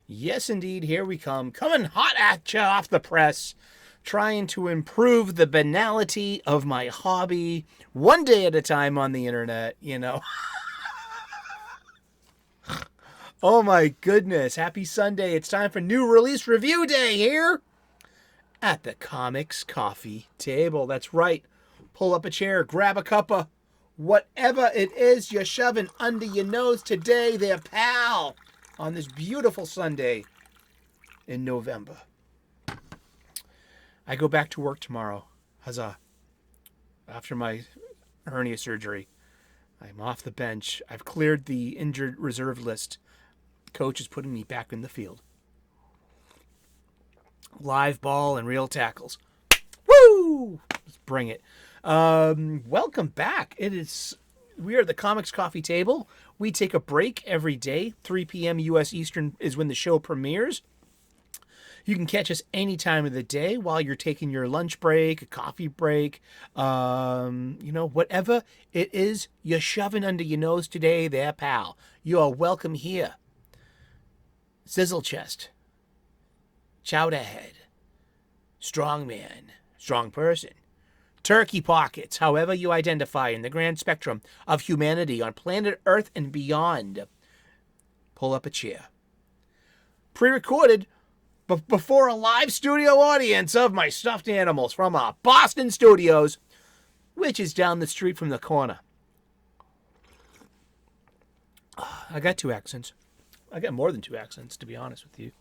Yes, indeed, here we come. Coming hot at you off the press. Trying to improve the banality of my hobby one day at a time on the internet, you know. Oh my goodness. Happy Sunday. It's time for new release review day here at the Comics Coffee Table. That's right. Pull up a chair, grab a cuppa. Whatever it is you're shoving under your nose today, there, pal, on this beautiful Sunday in November. I go back to work tomorrow. Huzzah. After my hernia surgery, I'm off the bench. I've cleared the injured reserve list. Coach is putting me back in the field. Live ball and real tackles. Woo! Let's bring it. Welcome back. We are the Comics Coffee Table. We take a break every day. 3 p.m. U.S. Eastern is when the show premieres. You can catch us any time of the day while you're taking your lunch break, a coffee break, whatever it is you're shoving under your nose today there, pal. You are welcome here. Sizzle chest, chowder head, strong man, strong person, turkey pockets, however you identify in the grand spectrum of humanity on planet Earth and beyond. Pull up a chair. Pre-recorded before a live studio audience of my stuffed animals from our Boston studios, which is down the street from the corner. I got 2 accents. I got more than 2 accents, to be honest with you.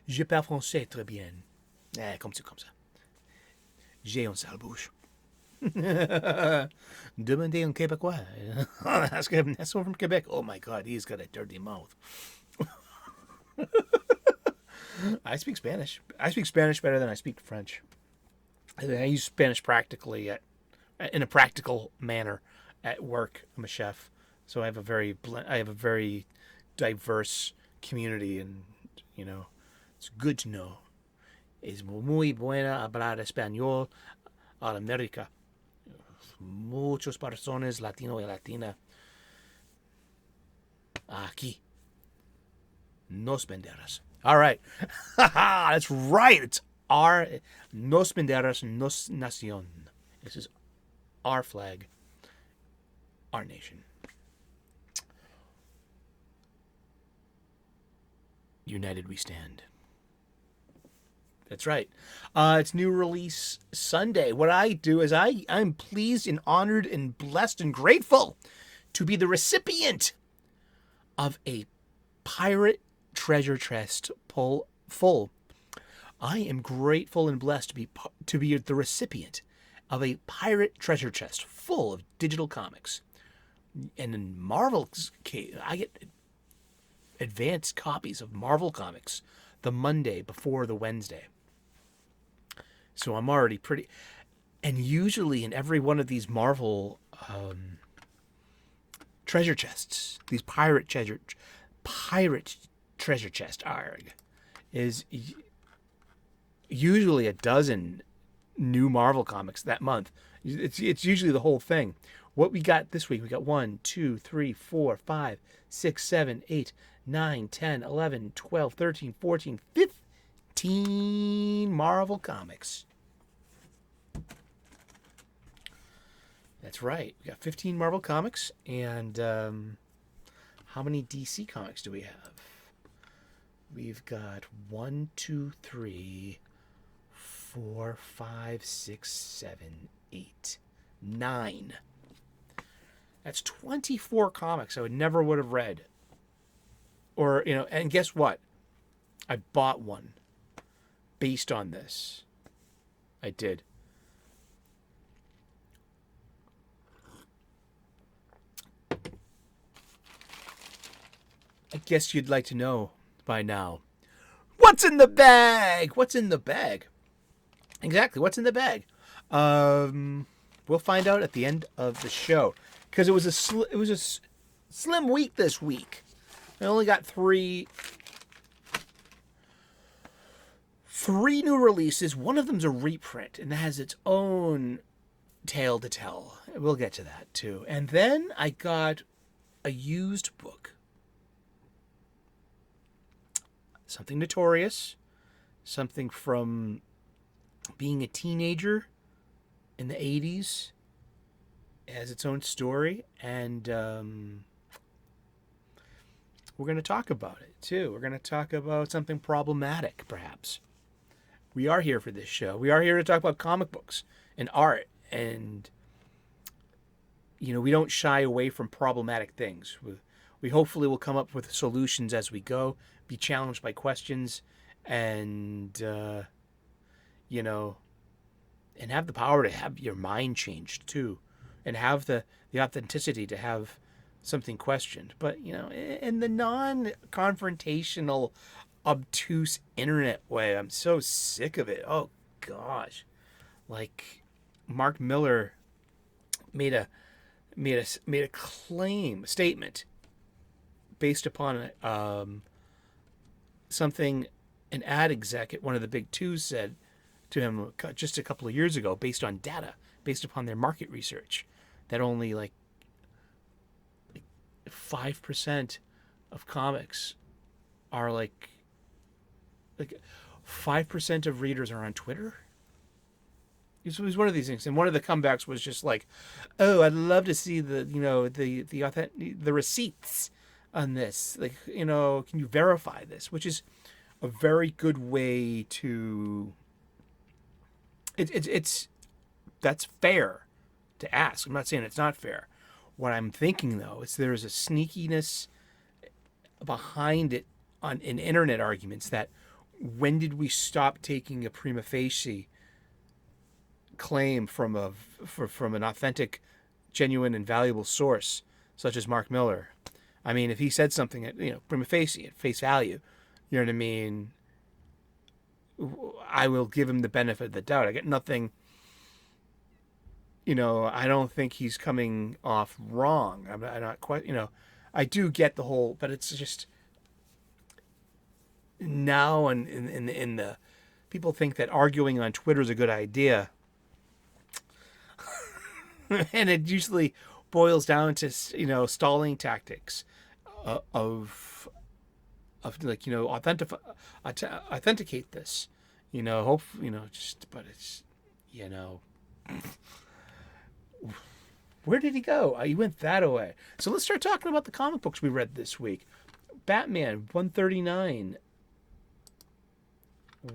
Je parle français très bien. Comme ça. J'ai un sale bouche. Demandez un Québécois. Ask him, that's one from Quebec. Oh my God, he's got a dirty mouth. I speak Spanish. I speak Spanish better than I speak French. I use Spanish practically in a practical manner at work. I'm a chef, so I have a very diverse community, and it's good to know. Es muy buena hablar español en América. Muchas personas latino y latina aquí. Nos banderas. All right. That's right. It's our Nos banderas, nos nación. This is our flag, our nation. United we stand. That's right. It's new release Sunday. What I do is I'm pleased and honored and blessed and grateful to be the recipient of a pirate treasure chest full. I am grateful and blessed to be the recipient of a pirate treasure chest full of digital comics. And in Marvel's case, I get advanced copies of Marvel comics the Monday before the Wednesday. So I'm already pretty... And usually in every one of these Marvel treasure chests, these pirate treasure chest is usually a dozen new Marvel comics that month. It's usually the whole thing. What we got this week, we got 1, 2, 3, 4, 5, 6, 7, 8, 9, 10, 11, 12, 13, 14, 15 Marvel comics. That's right. We got 15 Marvel comics. And how many DC comics do we have? We've got 1, 2, 3, 4, 5, 6, 7, 8, 9. That's 24 comics I never would have read. Or, and guess what? I bought one based on this. I did. I guess you'd like to know by now. What's in the bag? What's in the bag? Exactly, what's in the bag? We'll find out at the end of the show, because it was a slim week this week. I only got three new releases. One of them's a reprint, and that has its own tale to tell. We'll get to that too. And then I got a used book. something notorious, something from being a teenager in the 80s, has its own story, and we're going to talk about it too. We're going to talk about something problematic, perhaps. We are here for this show. We are here to talk about comic books and art, and we don't shy away from problematic things. We hopefully will come up with solutions as we go, be challenged by questions, and and have the power to have your mind changed too, and have the authenticity to have something questioned. But in the non-confrontational, obtuse internet way, I'm so sick of it. Oh gosh, like Mark Miller made a statement based upon something an ad exec at one of the big twos said to him just a couple of years ago, based on data, based upon their market research, that only like 5% of comics are like 5% of readers are on Twitter. It was one of these things, and one of the comebacks was just like, "Oh, I'd love to see the receipts on this. Like, can you verify this?" Which is a very good way to. That's fair to ask. I'm not saying it's not fair. What I'm thinking though is there's a sneakiness behind it in internet arguments that when did we stop taking a prima facie claim from an authentic, genuine, and valuable source such as Mark Miller? I mean, if he said something at prima facie, at face value, you know what I mean, I will give him the benefit of the doubt. I get nothing. I don't think he's coming off wrong. I'm not quite. I do get the whole, but it's just now and in the people think that arguing on Twitter is a good idea. And it usually boils down to stalling tactics of like authenticate this, hope but it's where did he go? He went that way. So let's start talking about the comic books we read this week. Batman 139.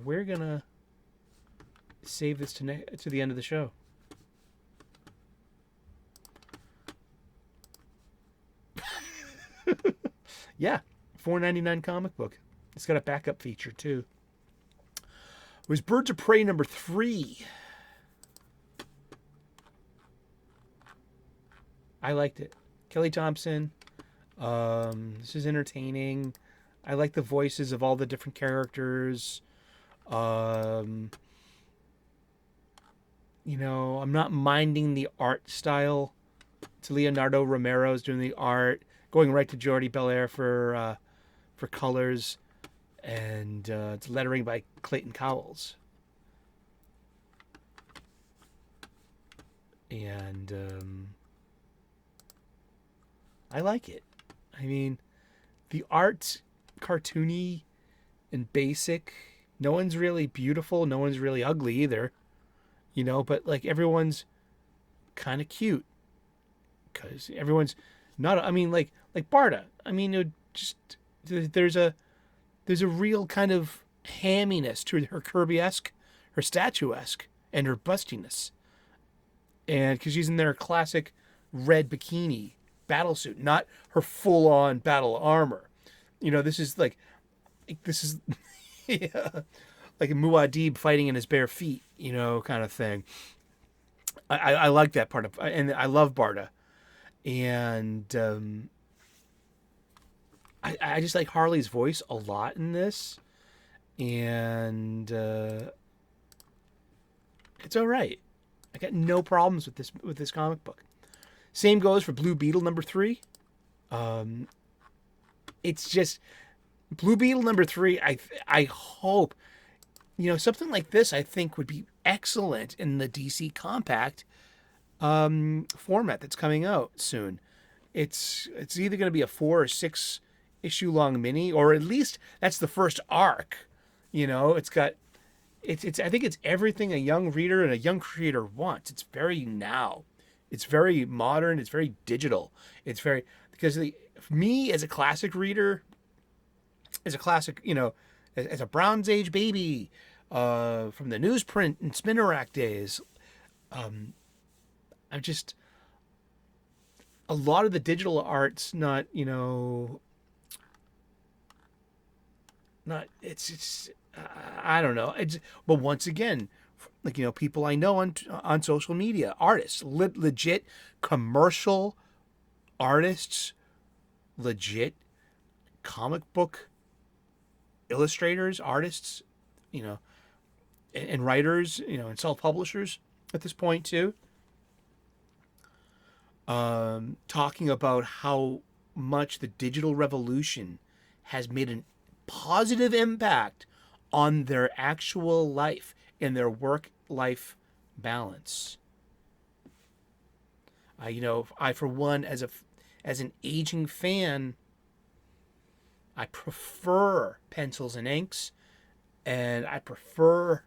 We're gonna save this to the end of the show. Yeah, $4.99 comic book. It's got a backup feature too. It was Birds of Prey number 3. I liked it. Kelly Thompson. This is entertaining. I like the voices of all the different characters. I'm not minding the art style. It's Leonardo Romero's doing the art, going right to Jordi Belair for colors, and it's lettering by Clayton Cowles. And I like it. I mean, the art's cartoony and basic. No one's really beautiful. No one's really ugly either. But like everyone's kind of cute. Because everyone's not. I mean, like Barda. I mean, there's a real kind of hamminess to her Kirby-esque, her statuesque, and her bustiness. And because she's in their classic red bikini battle suit, not her full-on battle armor. This is yeah, like a Muad'Dib fighting in his bare feet, kind of thing. I like that part of, and I love Barda, and I just like Harley's voice a lot in this, and it's all right. I got no problems with this comic book. Same goes for Blue Beetle number 3. It's just Blue Beetle number 3. I hope something like this. I think would be excellent in the DC Compact format that's coming out soon. It's either going to be a 4 or 6 issue long mini, or at least that's the first arc. You know, it's got it's I think it's everything a young reader and a young creator wants. It's very now. It's very modern, it's very digital. It's very because me as a classic reader, as a classic, you know, as a Bronze Age baby, from the newsprint and spinner rack days, I'm just a lot of the digital art's not, you know, not it's I don't know. It's but once again, like you know, people I know on social media, artists, legit commercial artists, legit comic book illustrators, artists, you know, and writers, you know, and self-publishers at this point too. Talking about how much the digital revolution has made a positive impact on their actual life and their work-life balance. You know, I for one, as an aging fan, I prefer pencils and inks, and I prefer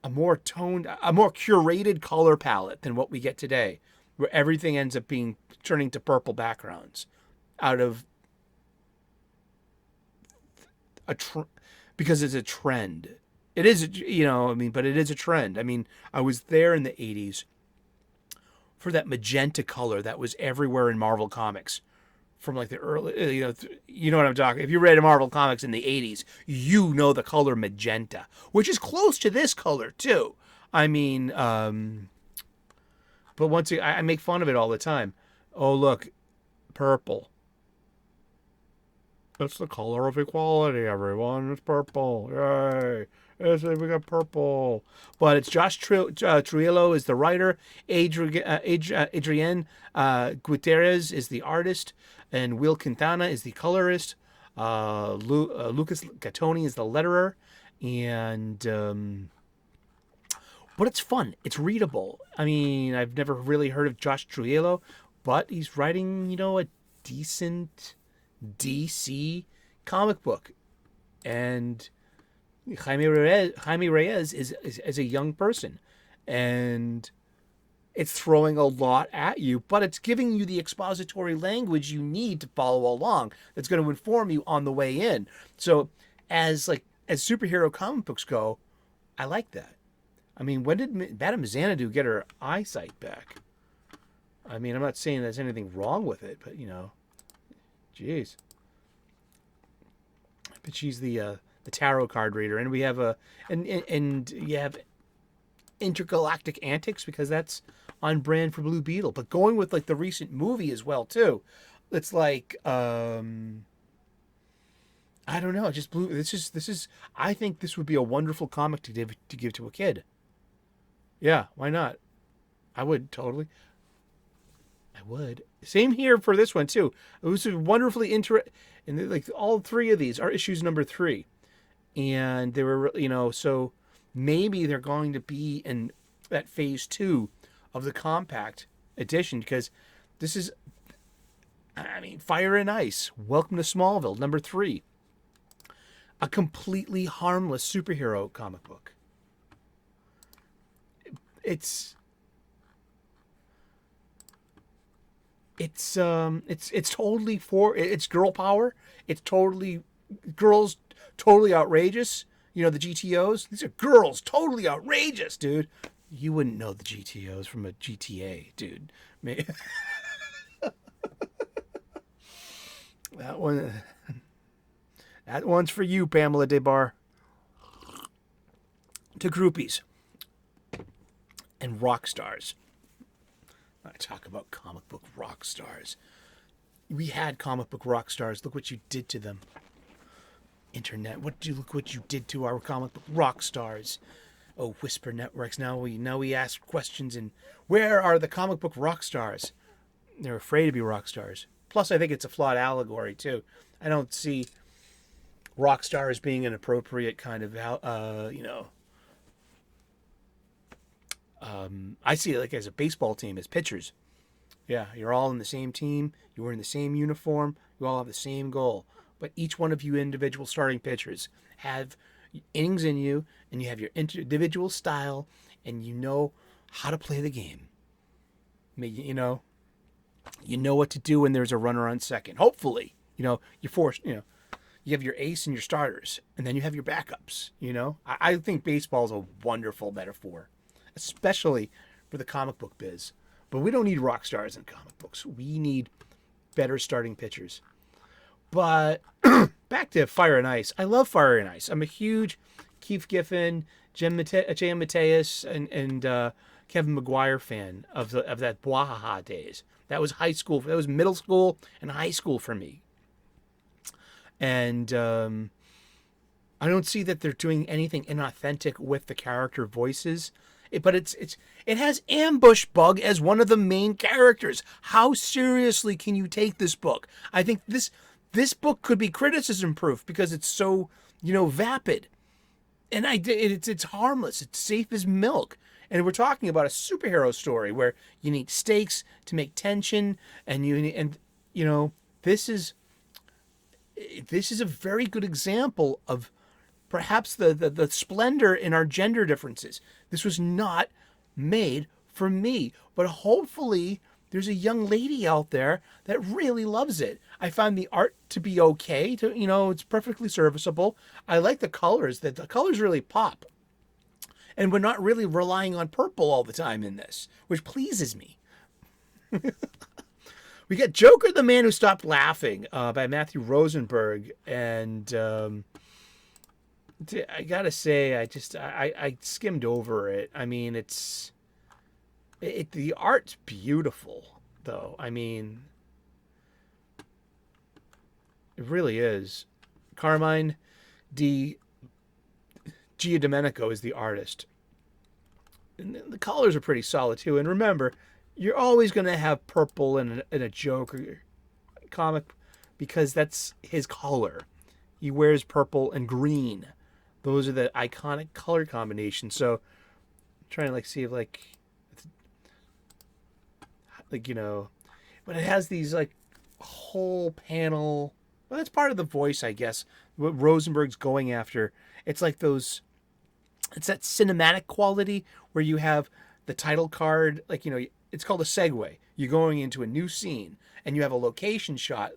a more curated color palette than what we get today, where everything ends up turning to purple backgrounds out of because it's a trend. It is, you know, I mean, but it is a trend. I mean, I was there in the 80s for that magenta color that was everywhere in Marvel Comics from like the early, you know what I'm talking. If you read Marvel Comics in the 80s, you know the color magenta, which is close to this color too. I mean, but once again, I make fun of it all the time. Oh, look, purple. It's the color of equality, everyone. It's purple. Yay. We got purple. But it's Josh Trujillo is the writer. Adrienne Gutierrez is the artist. And Will Quintana is the colorist. Lucas Gattoni is the letterer. And but it's fun. It's readable. I mean, I've never really heard of Josh Trujillo, but he's writing, you know, a decent DC comic book. And Jaime Reyes is a young person. And it's throwing a lot at you, but it's giving you the expository language you need to follow along. That's going to inform you on the way in. So as superhero comic books go, I like that. I mean, when did Madame Xanadu get her eyesight back? I mean, I'm not saying there's anything wrong with it, but you know, jeez. But she's the tarot card reader, and we have and you have Intergalactic Antics because that's on brand for Blue Beetle. But going with like the recent movie as well too, it's like I don't know, just blue. This is. I think this would be a wonderful comic to give to a kid. Yeah, why not? I would totally. I would. Same here for this one too. It was wonderfully interesting. And like all three of these are issues number 3, and they were, you know, so maybe they're going to be in that phase 2 of the compact edition, because this is, I mean, Fire and Ice, Welcome to Smallville, number 3. A completely harmless superhero comic book. It's totally it's girl power. It's totally girls, totally outrageous. You know, the GTOs. These are girls, totally outrageous, dude. You wouldn't know the GTOs from a GTA, dude. That one's for you, Pamela DeBar. To groupies and rock stars. I talk about comic book rock stars. We had comic book rock stars. Look what you did to them. Internet, look what you did to our comic book rock stars. Oh, Whisper Networks. Now we ask questions, and where are the comic book rock stars? They're afraid to be rock stars. Plus, I think it's a flawed allegory too. I don't see rock star as being an appropriate kind of, I see it like as a baseball team, as pitchers. Yeah, you're all in the same team. You were in the same uniform. We all have the same goal. But each one of you individual starting pitchers have innings in you, and you have your individual style, and you know how to play the game. You know what to do when there's a runner on second. Hopefully, you have your ace and your starters, and then you have your backups. I think baseball is a wonderful metaphor, especially for the comic book biz. But we don't need rock stars in comic books. We need better starting pitchers. But back to Fire and Ice. I love Fire and Ice. I'm a huge Keith Giffen, J.M. Mateus, and Kevin McGuire fan of that Bwahaha days. That was high school. That was middle school and high school for me. And I don't see that they're doing anything inauthentic with the character voices. But it has Ambush Bug as one of the main characters. How seriously can you take this book? I think this book could be criticism proof because it's so vapid, and it's harmless. It's safe as milk. And we're talking about a superhero story where you need stakes to make tension, and this is a very good example of perhaps the splendor in our gender differences. This was not made for me, but hopefully there's a young lady out there that really loves it. I find the art to be okay. It's perfectly serviceable. I like the colors. The colors really pop. And we're not really relying on purple all the time in this, which pleases me. We got Joker, the Man Who Stopped Laughing by Matthew Rosenberg. And I gotta say, I skimmed over it. I mean, the art's beautiful, though. I mean, it really is. Carmine Giandomenico is the artist. And the colors are pretty solid, too. And remember, you're always going to have purple in a Joker comic because that's his color. He wears purple and green. Those are the iconic color combinations. So, I'm trying to see if but it has these whole panel. Well, that's part of the voice, I guess. What Rosenberg's going after. It's like those. It's that cinematic quality where you have the title card, it's called a segue. You're going into a new scene and you have a location shot,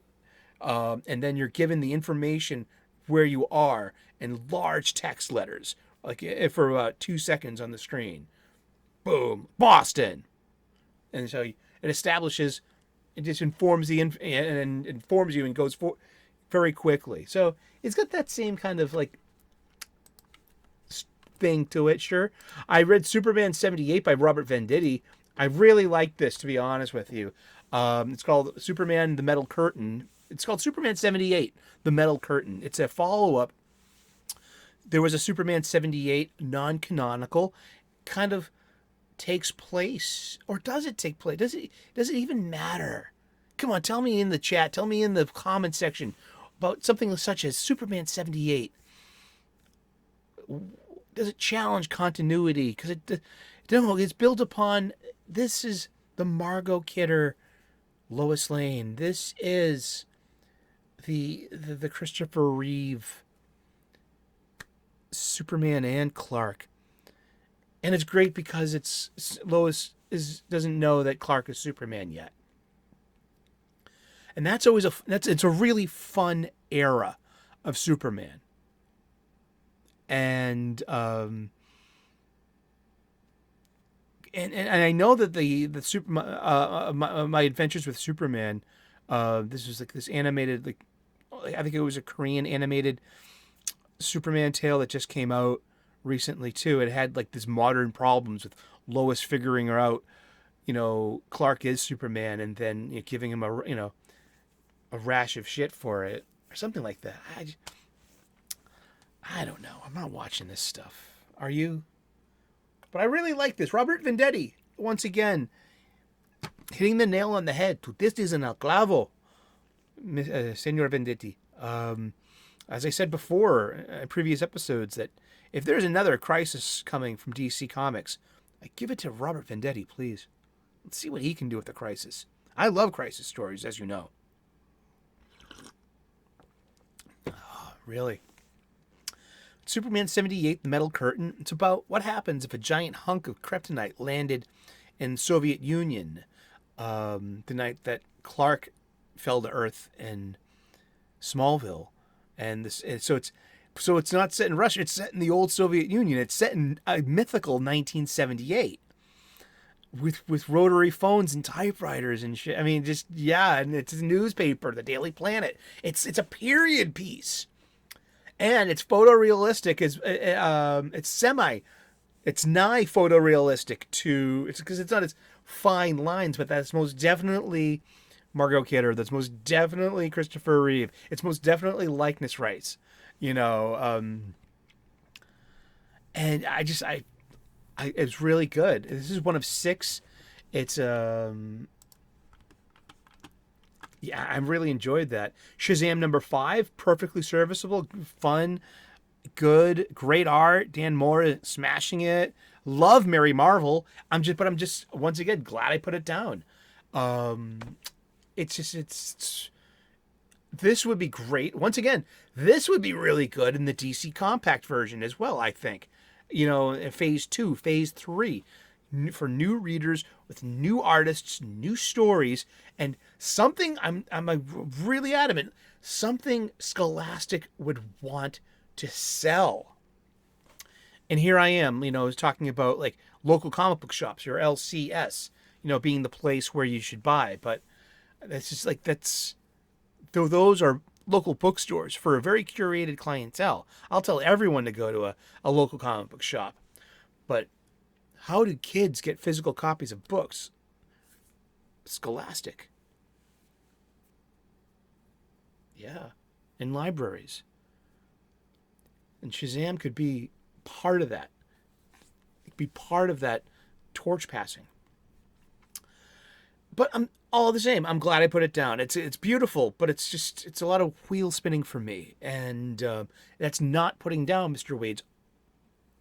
and then you're given the information where you are in large text letters, for about 2 seconds on the screen. Boom, Boston, and so it establishes, it just informs and informs you and goes for very quickly. So it's got that same kind of thing to it. Sure, I read Superman 78 by Robert Venditti. I really like this, to be honest with you. It's called Superman the Metal Curtain. It's called Superman 78 the Metal Curtain. It's a follow-up. There was a Superman 78 non-canonical, kind of takes place, or does it take place? Does it even matter? Come on, tell me in the chat, tell me in the comment section about something such as Superman 78. Does it challenge continuity? Because it's built upon, this is the Margot Kidder Lois Lane. This is the Christopher Reeve Superman and Clark. And it's great because Lois doesn't know that Clark is Superman yet. And that's always it's a really fun era of Superman. And I know that my Adventures with Superman, this was this animated, I think it was a Korean animated Superman tale that just came out recently too. It had this modern problems with Lois figuring out, Clark is Superman, and then giving him a rash of shit for it or something like that. I don't know. I'm not watching this stuff. Are you? But I really like this. Robert Venditti, once again, hitting the nail on the head. Tu testes en el clavo, Senor Venditti. As I said before in previous episodes, that if there's another Crisis coming from DC Comics, I give it to Robert Venditti, please. Let's see what he can do with the Crisis. I love Crisis stories, as you know. Really. Superman 78, The Metal Curtain. It's about what happens if a giant hunk of kryptonite landed in Soviet Union the night that Clark fell to Earth in Smallville, and so it's not set in Russia. It's set in the old Soviet Union. It's set in a mythical 1978 with rotary phones and typewriters and shit. I mean, just yeah, and it's a newspaper, the Daily Planet. It's a period piece, and it's photorealistic. It's nigh photorealistic to it's because it's not as fine lines, but that's most definitely Margot Kidder. That's most definitely Christopher Reeve. It's most definitely likeness rights, and it's really good. This is one of 6. It's yeah, I really enjoyed that. Shazam number 5, perfectly serviceable, fun, good, great art. Dan Moore smashing it. Love Mary Marvel. I'm just once again glad I put it down. It's this would be great. Once again, this would be really good in the DC compact version as well, I think. Phase 2, phase 3 for new readers with new artists, new stories, and something I'm really adamant, something Scholastic would want to sell. And here I am, talking about like local comic book shops or LCS, being the place where you should buy, but that's just like those are local bookstores for a very curated clientele. I'll tell everyone to go to a local comic book shop. But how do kids get physical copies of books? Scholastic. Yeah. In libraries. And Shazam could be part of that. It could be part of that torch passing. But I'm all the same. I'm glad I put it down. It's beautiful, but it's a lot of wheel spinning for me, and that's not putting down Mr. Wade's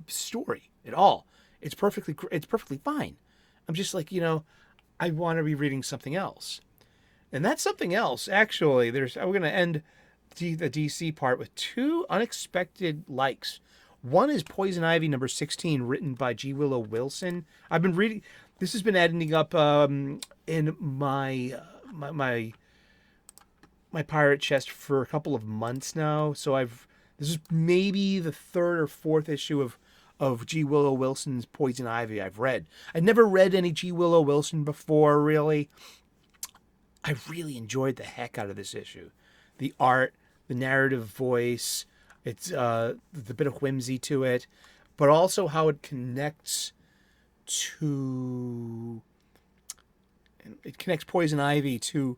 story at all. It's perfectly fine. I'm just like I want to be reading something else, and that's something else. Actually, we're going to end the DC part with 2 unexpected likes. One is Poison Ivy number 16, written by G. Willow Wilson. I've been reading. This has been ending up in my pirate chest for a couple of months now. So this is maybe the 3rd or 4th issue of G. Willow Wilson's Poison Ivy I've read. I'd never read any G. Willow Wilson before, really. I really enjoyed the heck out of this issue. The art, the narrative voice, it's the bit of whimsy to it, but also how it connects Poison Ivy to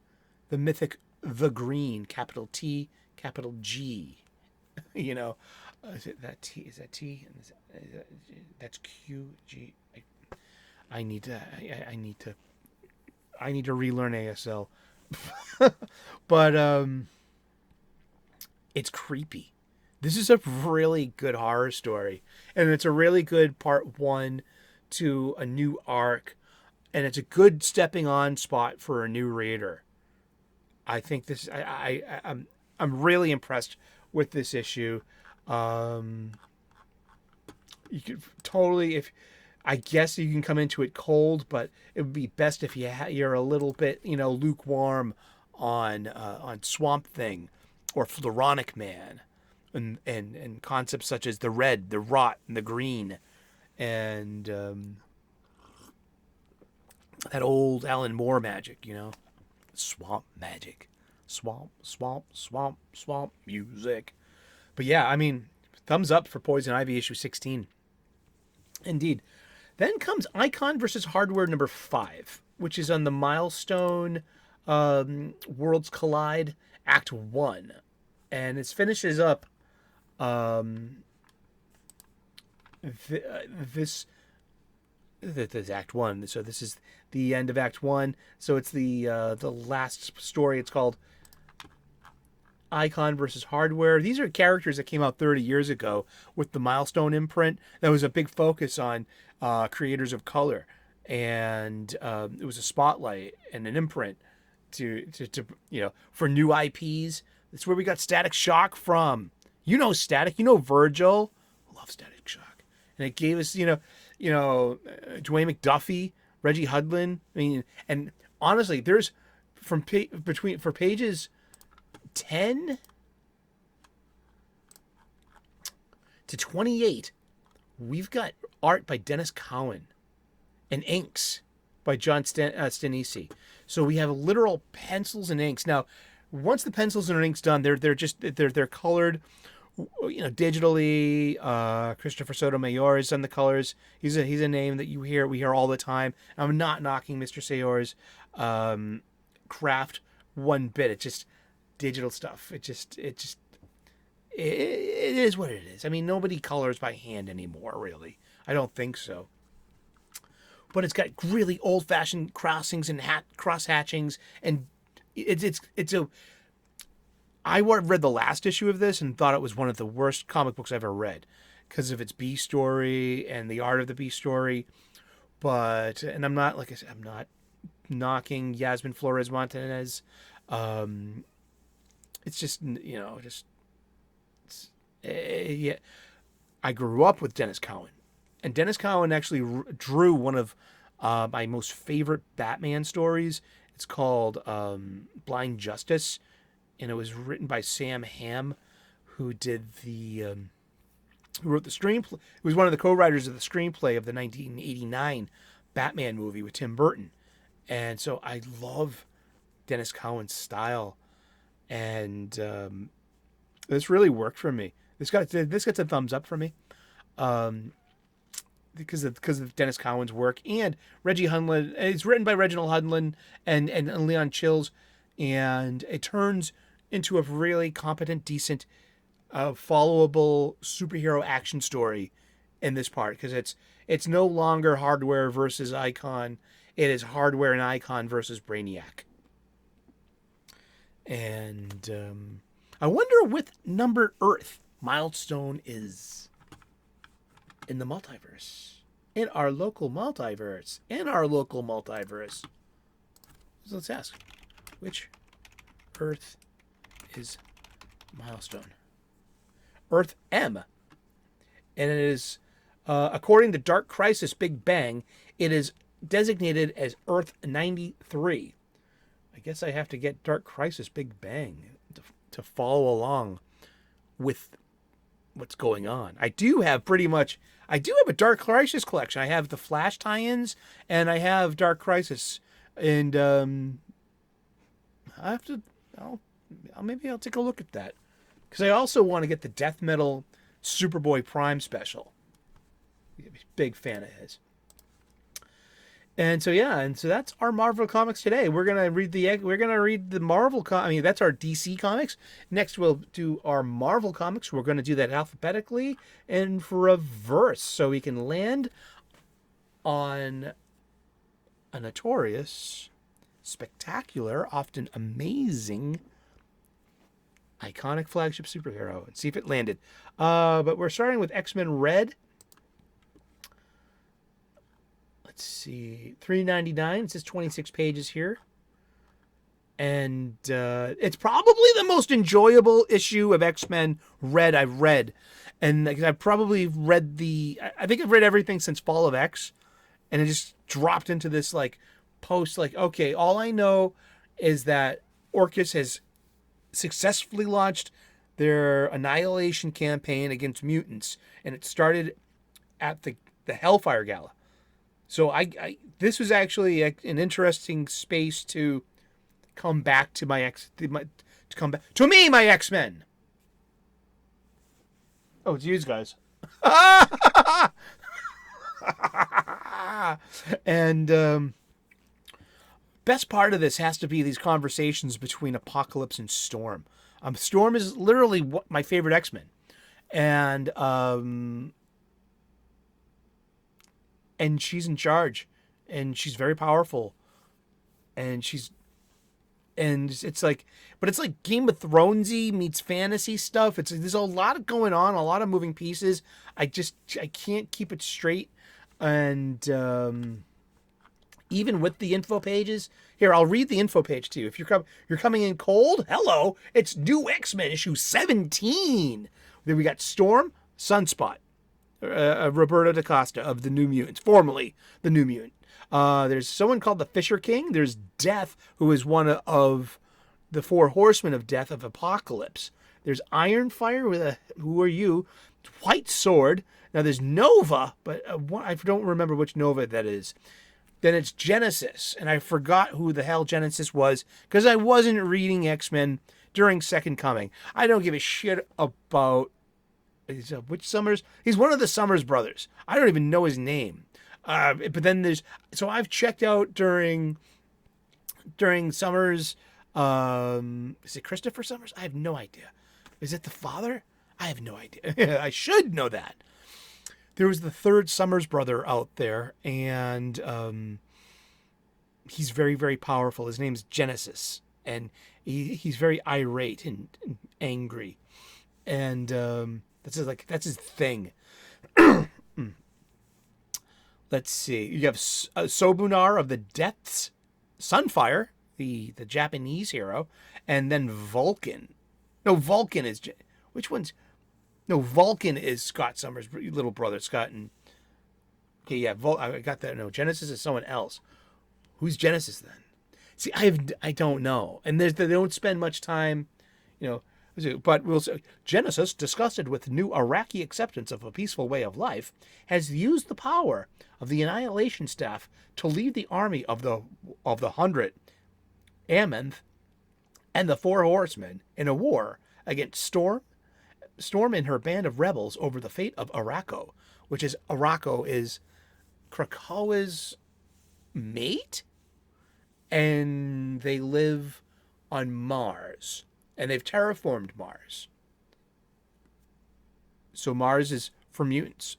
the mythic The Green, capital T, capital G. Is it that T? Is that T? That's Q, G. I need to relearn ASL. But it's creepy. This is a really good horror story, and it's a really good part 1 to a new arc, and it's a good stepping on spot for a new reader. I think this. I'm really impressed with this issue. You could totally, if I guess you can come into it cold, but it would be best if you're a little bit lukewarm on Swamp Thing or Floronic Man, and concepts such as the red, the rot, and the green. And that old Alan Moore magic, swamp magic, swamp music. But yeah, I mean, thumbs up for Poison Ivy issue 16. Indeed. Then comes Icon versus Hardware number 5, which is on the Milestone Worlds Collide Act 1. And it finishes up this Act 1. So this is the end of Act 1. So it's the last story. It's called Icon versus Hardware. These are characters that came out 30 years ago with the Milestone imprint. That was a big focus on creators of color, and it was a spotlight and an imprint to for new IPs. That's where we got Static Shock from. Static, Virgil. Love Static Shock. And it gave us, Dwayne McDuffie, Reggie Hudlin. I mean, and honestly, there's for pages 10 to 28, we've got art by Dennis Cowan and inks by John Stanisi. So we have literal pencils and inks. Now, once the pencils and inks done, they're colored, digitally. Christopher Sotomayor's on the colors. He's a name that we hear all the time. I'm not knocking Mr. Sayor's craft one bit. It's just digital stuff. It is what it is. I mean, nobody colors by hand anymore, really. I don't think so. But it's got really old-fashioned crossings and cross hatchings, and I read the last issue of this and thought it was one of the worst comic books I've ever read because of its B story and the art of the B story. And I'm not, like I said, I'm not knocking Yasmin Flores Montanez. It's just, yeah. I grew up with Dennis Cowan. And Dennis Cowan actually drew one of my most favorite Batman stories. It's called Blind Justice, and it was written by Sam Hamm, who wrote the screenplay. He was one of the co-writers of the screenplay of the 1989 Batman movie with Tim Burton. And so I love Dennis Cowan's style, and this really worked for me. This gets a thumbs up for me. Because of Dennis Cowan's work and Reggie Hudlin. It's written by Reginald Hudlin and Leon Chills, and it turns into a really competent, decent, followable superhero action story in this part, because it's no longer Hardware versus Icon. It is Hardware and Icon versus Brainiac. And I wonder what number Earth Milestone is in the multiverse. In our local multiverse. So let's ask, which Earth is Milestone? Earth M. And it is, according to Dark Crisis Big Bang, it is designated as Earth 93. I guess I have to get Dark Crisis Big Bang to follow along with what's going on. I do have a Dark Crisis collection. I have the Flash tie-ins, and I have Dark Crisis, and maybe I'll take a look at that, because I also want to get the Death Metal Superboy Prime special. Big fan of his. And so that's our Marvel comics today. We're gonna read the Marvel that's our DC comics. Next we'll do our Marvel comics. We're gonna do that alphabetically and reverse, so we can land on a notorious, spectacular, often amazing, iconic flagship superhero and see if it landed. But we're starting with X-Men Red. Let's see, $3.99. It says 26 pages here. And it's probably the most enjoyable issue of X-Men Red I've read. And I've probably read I think I've read everything since Fall of X. And it just dropped into this post okay, all I know is that Orchis has successfully launched their annihilation campaign against mutants. And it started at the Hellfire Gala. So this was actually an interesting space to come back to my X-Men. Oh, it's you guys. And best part of this has to be these conversations between Apocalypse and Storm. Storm is literally my favorite X-Men, and she's in charge, and she's very powerful, and it's like Game of Thronesy meets fantasy stuff. There's a lot going on, a lot of moving pieces. I can't keep it straight, and even with the info pages here, I'll read the info page to you. If you're coming in cold, hello, it's New X-Men issue 17. Then we got Storm, Sunspot, Roberto da Costa of the New Mutants, formerly the New Mutant. There's someone called the Fisher King. There's Death, who is one of the four horsemen of death of Apocalypse. There's Ironfire with a Who Are You? White Sword. Now there's Nova, but I don't remember which Nova that is. Then it's Genesis, and I forgot who the hell Genesis was because I wasn't reading X-Men during Second Coming. I don't give a shit about which Summers. He's one of the Summers brothers. I don't even know his name. But then so I've checked out during Summers. Is it Christopher Summers? I have no idea. Is it the father? I have no idea. I should know that. There was the third Summers brother out there, and he's very, very powerful. His name's Genesis, and he's very irate and angry, and that's his thing. Let's see. You have Sobunar of the Depths, Sunfire, the Japanese hero, and then Vulcan. No, Vulcan is which one's? No, Vulcan is Scott Summers' little brother, Scott. And okay, yeah, I got that. No, Genesis is someone else. Who's Genesis then? See, I don't know, and they don't spend much time, But we'll say Genesis, disgusted with new Iraqi acceptance of a peaceful way of life, has used the power of the Annihilation Staff to lead the army of the 100, Amenth, and the Four Horsemen in a war against Storm and her band of rebels over the fate of Araco, which is Krakoa's mate, and they live on Mars, and they've terraformed Mars. So Mars is for mutants.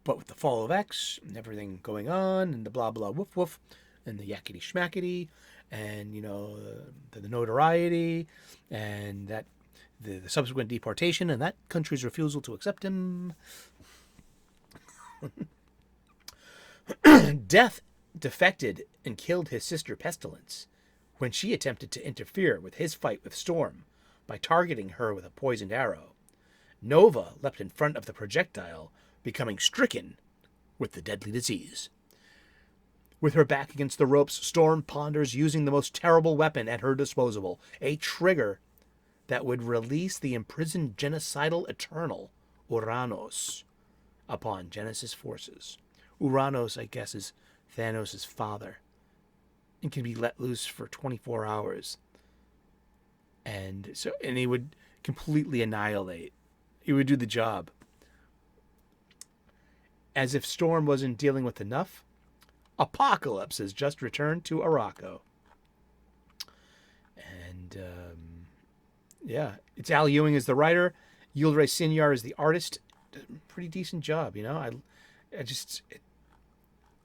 But with the fall of X and everything going on, and the blah blah woof woof, and the yakety schmackety, and the notoriety, and that the subsequent deportation, and that country's refusal to accept him. Death defected and killed his sister Pestilence when she attempted to interfere with his fight with Storm by targeting her with a poisoned arrow. Nova leapt in front of the projectile, becoming stricken with the deadly disease. With her back against the ropes, Storm ponders using the most terrible weapon at her disposal, a trigger that would release the imprisoned genocidal Eternal, Uranos, upon Genesis forces. Uranos, I guess, is Thanos' father, and can be let loose for 24 hours. And he would completely annihilate. He would do the job. As if Storm wasn't dealing with enough, Apocalypse has just returned to Araco. And, it's Al Ewing as the writer. Yildiray Cinyar is the artist. Pretty decent job,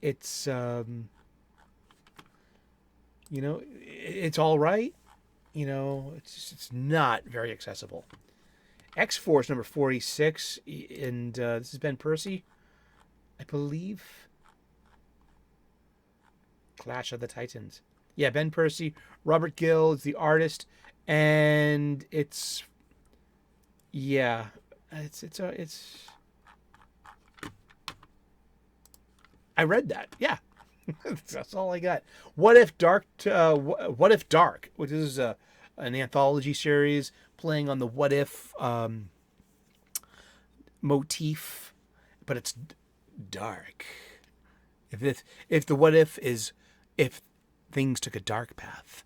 it's all right. It's not very accessible. X-Force number 46, and this is Ben Percy, I believe. Clash of the Titans. Yeah, Ben Percy, Robert Gill is the artist, and it's I read that. Yeah. That's all I got. What If Dark, which is an anthology series playing on the what if motif, but it's dark. If the what if is if things took a dark path,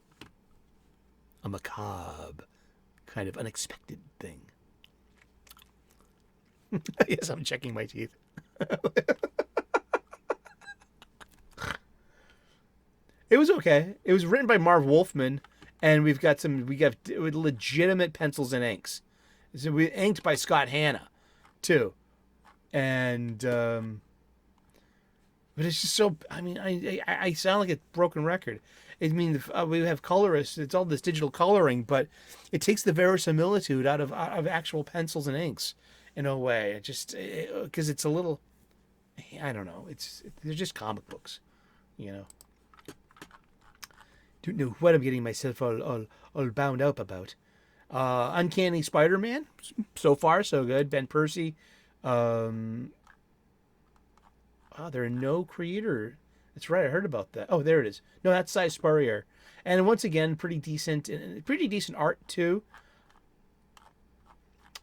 a macabre kind of unexpected thing. Yes, I'm checking my teeth. It was okay. It was written by Marv Wolfman, and we got legitimate pencils and inks. So we inked by Scott Hanna, too, and but it's just so. I mean, I sound like a broken record. I mean, we have colorists. It's all this digital coloring, but it takes the verisimilitude out of actual pencils and inks in a way. It just because it's a little. I don't know. They're just comic books, Don't know what I'm getting myself all bound up about. Uncanny Spider-Man, so far so good. Ben Percy. There are no creator. That's right, I heard about that. Oh, there it is. No, that's Cy Spurrier. And once again, pretty decent art too.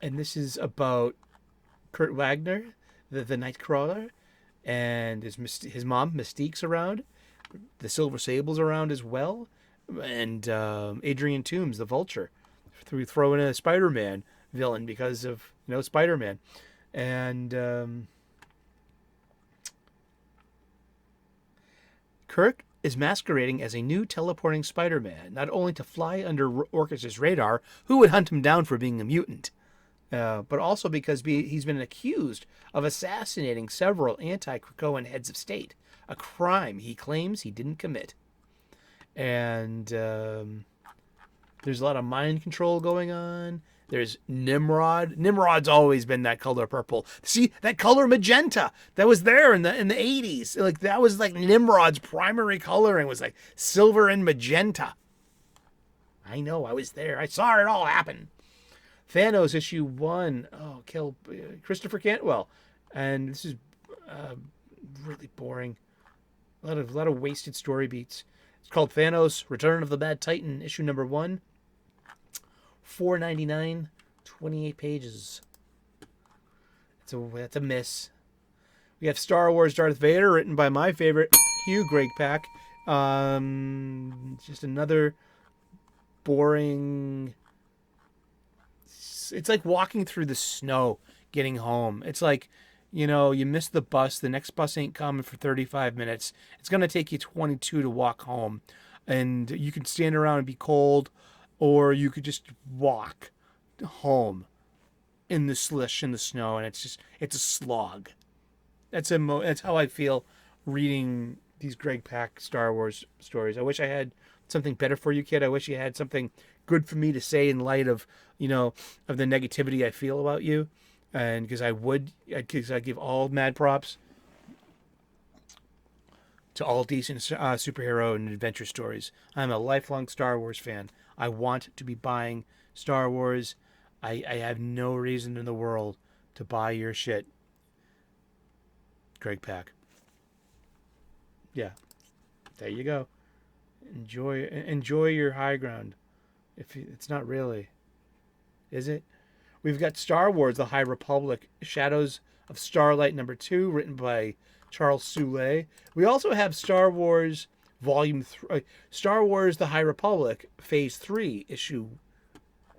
And this is about Kurt Wagner, the Nightcrawler, and his mom Mystique's around. The Silver Sable's around as well, and Adrian Toomes, the Vulture, throw in a Spider-Man villain because of Spider-Man, and Kirk is masquerading as a new teleporting Spider-Man, not only to fly under Orcus's radar, who would hunt him down for being a mutant, but also because he's been accused of assassinating several anti-Krakoan heads of state, a crime he claims he didn't commit. And there's a lot of mind control going on. There's Nimrod. Nimrod's always been that color purple. See, that color magenta that was there in the 80s. Like, that was like Nimrod's primary coloring, was like silver and magenta. I know, I was there. I saw it all happen. Thanos issue 1. Oh, kill Christopher Cantwell. And this is really boring. A lot of wasted story beats. It's called Thanos: Return of the Mad Titan, issue number 1. $4.99, 28 pages. That's a miss. We have Star Wars Darth Vader, written by my favorite Hugh Gregpack. Just another boring. It's like walking through the snow getting home. It's like, you miss the bus. The next bus ain't coming for 35 minutes. It's going to take you 22 to walk home. And you can stand around and be cold, or you could just walk home in the slush and the snow, and it's a slog. That's how I feel reading these Greg Pak Star Wars stories. I wish I had something better for you, kid. I wish you had something good for me to say in light of of the negativity I feel about you, and because I give all mad props to all decent superhero and adventure stories. I'm a lifelong Star Wars fan. I want to be buying Star Wars. I have no reason in the world to buy your shit, Greg Pak. Yeah, there you go. Enjoy your high ground. It's not really, is it? We've got Star Wars: The High Republic, Shadows of Starlight number 2, written by Charles Soule. We also have Star Wars Volume 3, Star Wars: The High Republic, Phase 3, Issue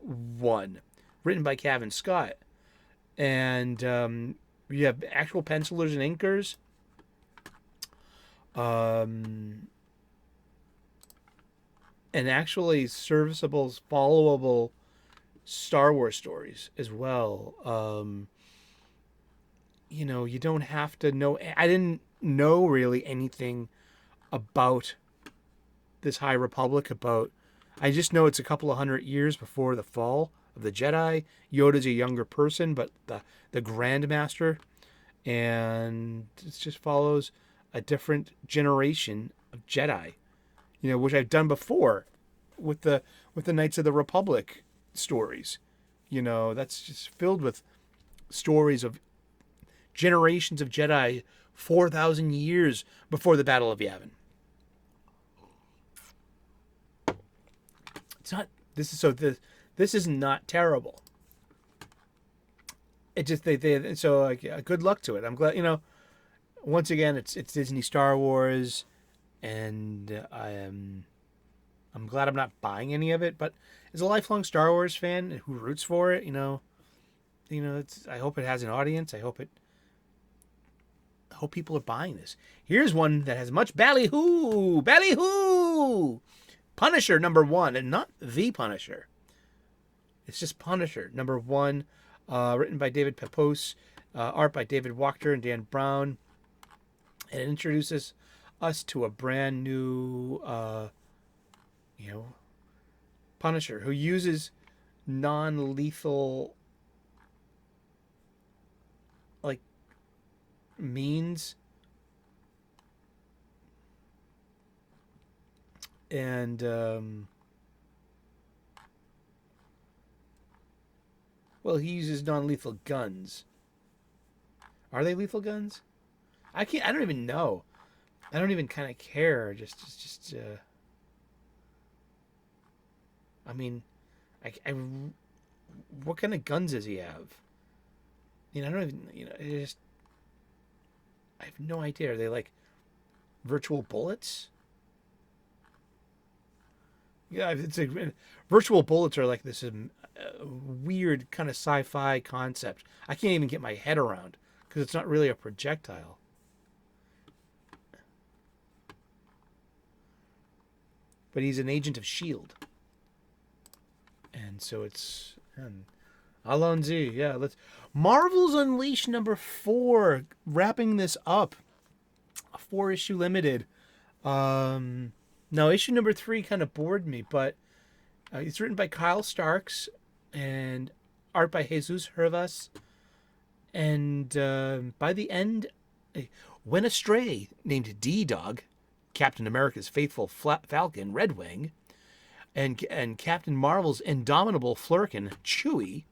1, written by Kevin Scott. And we have actual pencilers and inkers. And actually serviceable, followable Star Wars stories as well. You don't have to know. I didn't know really anything about this High Republic. I just know it's a couple of 100 years before the fall of the Jedi. Yoda's a younger person, but the Grandmaster, and it just follows a different generation of Jedi. Which I've done before with the Knights of the Republic stories. That's just filled with stories of generations of Jedi 4,000 years before the Battle of Yavin. This is not terrible. It just good luck to it. I'm glad, once again it's Disney Star Wars, and I'm glad I'm not buying any of it, but as a lifelong Star Wars fan who roots for it, I hope it has an audience. I hope people are buying this. Here's one that has much ballyhoo. Punisher number 1, and not The Punisher. It's just Punisher number 1, written by David Pepose, art by David Wachter and Dan Brown, and it introduces us to a brand new, Punisher who uses non-lethal, means And well, he uses non-lethal guns. Are they lethal guns? I don't even know. I don't even kind of care. I mean, what kind of guns does he have? I don't even, I have no idea. Are they like virtual bullets? Yeah, virtual bullets are like this weird kind of sci-fi concept. I can't even get my head around because it's not really a projectile. But he's an agent of S.H.I.E.L.D. And so it's Alonzi, yeah. Marvel's Unleashed #4, wrapping this up. A 4-issue limited. Now, issue #3 kind of bored me, but it's written by Kyle Starks and art by Jesus Hervas. And by the end, when a stray named D-Dog, Captain America's faithful Falcon, Red Wing, and Captain Marvel's indomitable Flurkin, Chewie,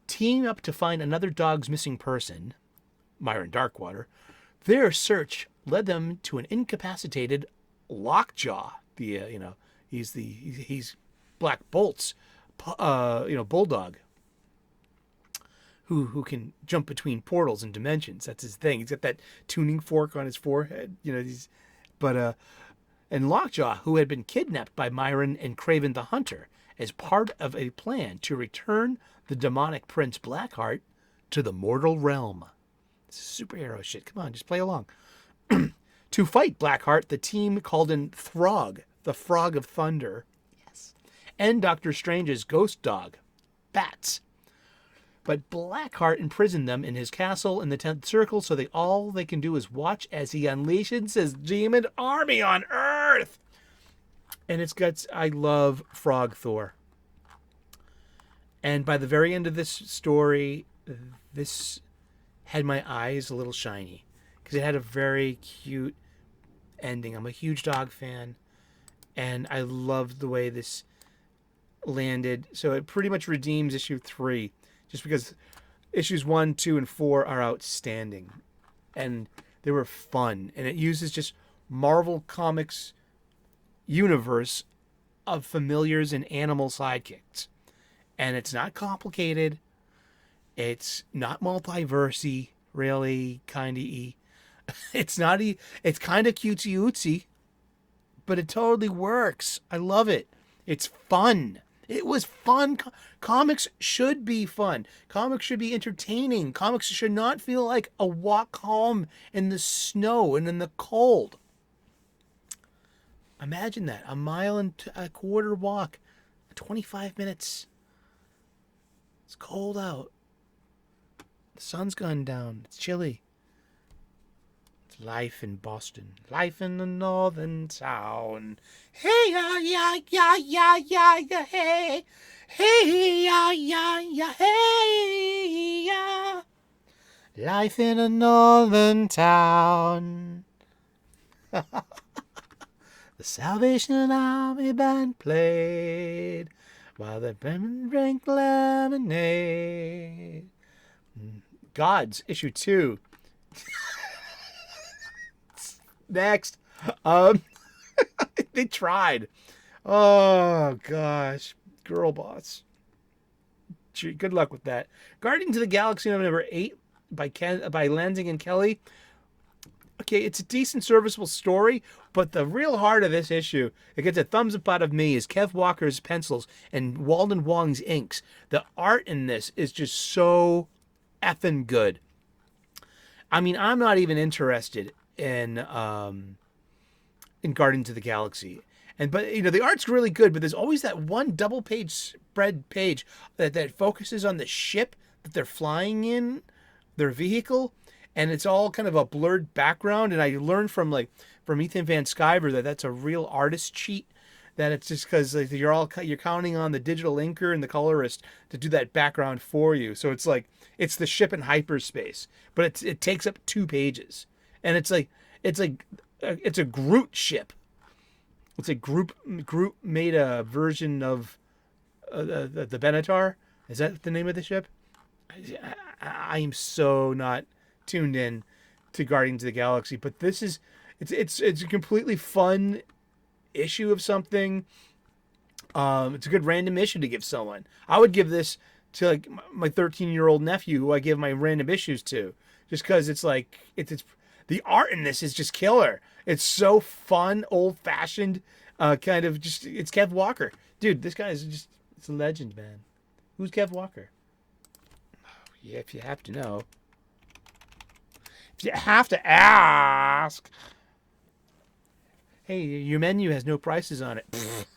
team up to find another dog's missing person, Myron Darkwater. Their search led them to an incapacitated Lockjaw. He's Black Bolt's bulldog, who can jump between portals and dimensions. That's his thing. He's got that tuning fork on his forehead. And Lockjaw, who had been kidnapped by Myron and Kraven the Hunter as part of a plan to return the demonic Prince Blackheart to the mortal realm. Superhero shit. Come on, just play along. To fight Blackheart, the team called in Throg, the Frog of Thunder. Yes. And Doctor Strange's ghost dog, Bats. But Blackheart imprisoned them in his castle in the 10th Circle, so all they can do is watch as he unleashes his demon army on Earth. And I love Frog Thor. And by the very end of this story, this had my eyes a little shiny because it had a very cute ending. I'm a huge dog fan, and I loved the way this landed. So it pretty much redeems issue 3, just because issues 1, 2, and 4 are outstanding, and they were fun. And it uses just Marvel Comics universe of familiars and animal sidekicks, and it's not complicated. It's not multiversy, really, kinda-y. It's not. It's kind of cutesy-ootsy, but it totally works. I love it. It's fun. It was fun. Comics should be fun. Comics should be entertaining. Comics should not feel like a walk home in the snow and in the cold. Imagine that. A mile and a quarter walk. 25 minutes. It's cold out. The sun's gone down. It's chilly. It's life in Boston. Life in a northern town. Hey, ya, ya, ya, ya, ya, ya, hey. Hey, ya, ya, ya, hey, ya. Life in a northern town. The Salvation Army band played while the women drank lemonade. Gods, issue 2. Next. They tried. Oh, gosh. Girl boss. Gee, good luck with that. Guardians of the Galaxy number 8 by Lansing and Kelly. Okay, it's a decent, serviceable story, but the real heart of this issue, it gets a thumbs up out of me, is Kev Walker's pencils and Walden Wong's inks. The art in this is just so effing good. I mean, I'm not even interested in Guardians of the Galaxy. But the art's really good, but there's always that one double page spread page that focuses on the ship that they're flying in, their vehicle. And it's all kind of a blurred background. And I learned from Ethan Van Sciver that's a real artist cheat. That it's just because you're counting on the digital inker and the colorist to do that background for you. So it's like it's the ship in hyperspace, but it takes up 2 pages, and it's a Groot ship It's a group made a version of the Benatar. Is that the name of the ship? I am so not tuned in to Guardians of the Galaxy, but this is it's a completely fun issue of something. It's a good random issue to give someone. I would give this to like my 13-year-old nephew, who I give my random issues to, just because it's like it's the art in this is just killer. It's so fun, old fashioned, kind of just it's Kev Walker, dude. This guy is just it's a legend, man. Who's Kev Walker? Yeah, if you have to know. If you have to ask. Hey, your menu has no prices on it.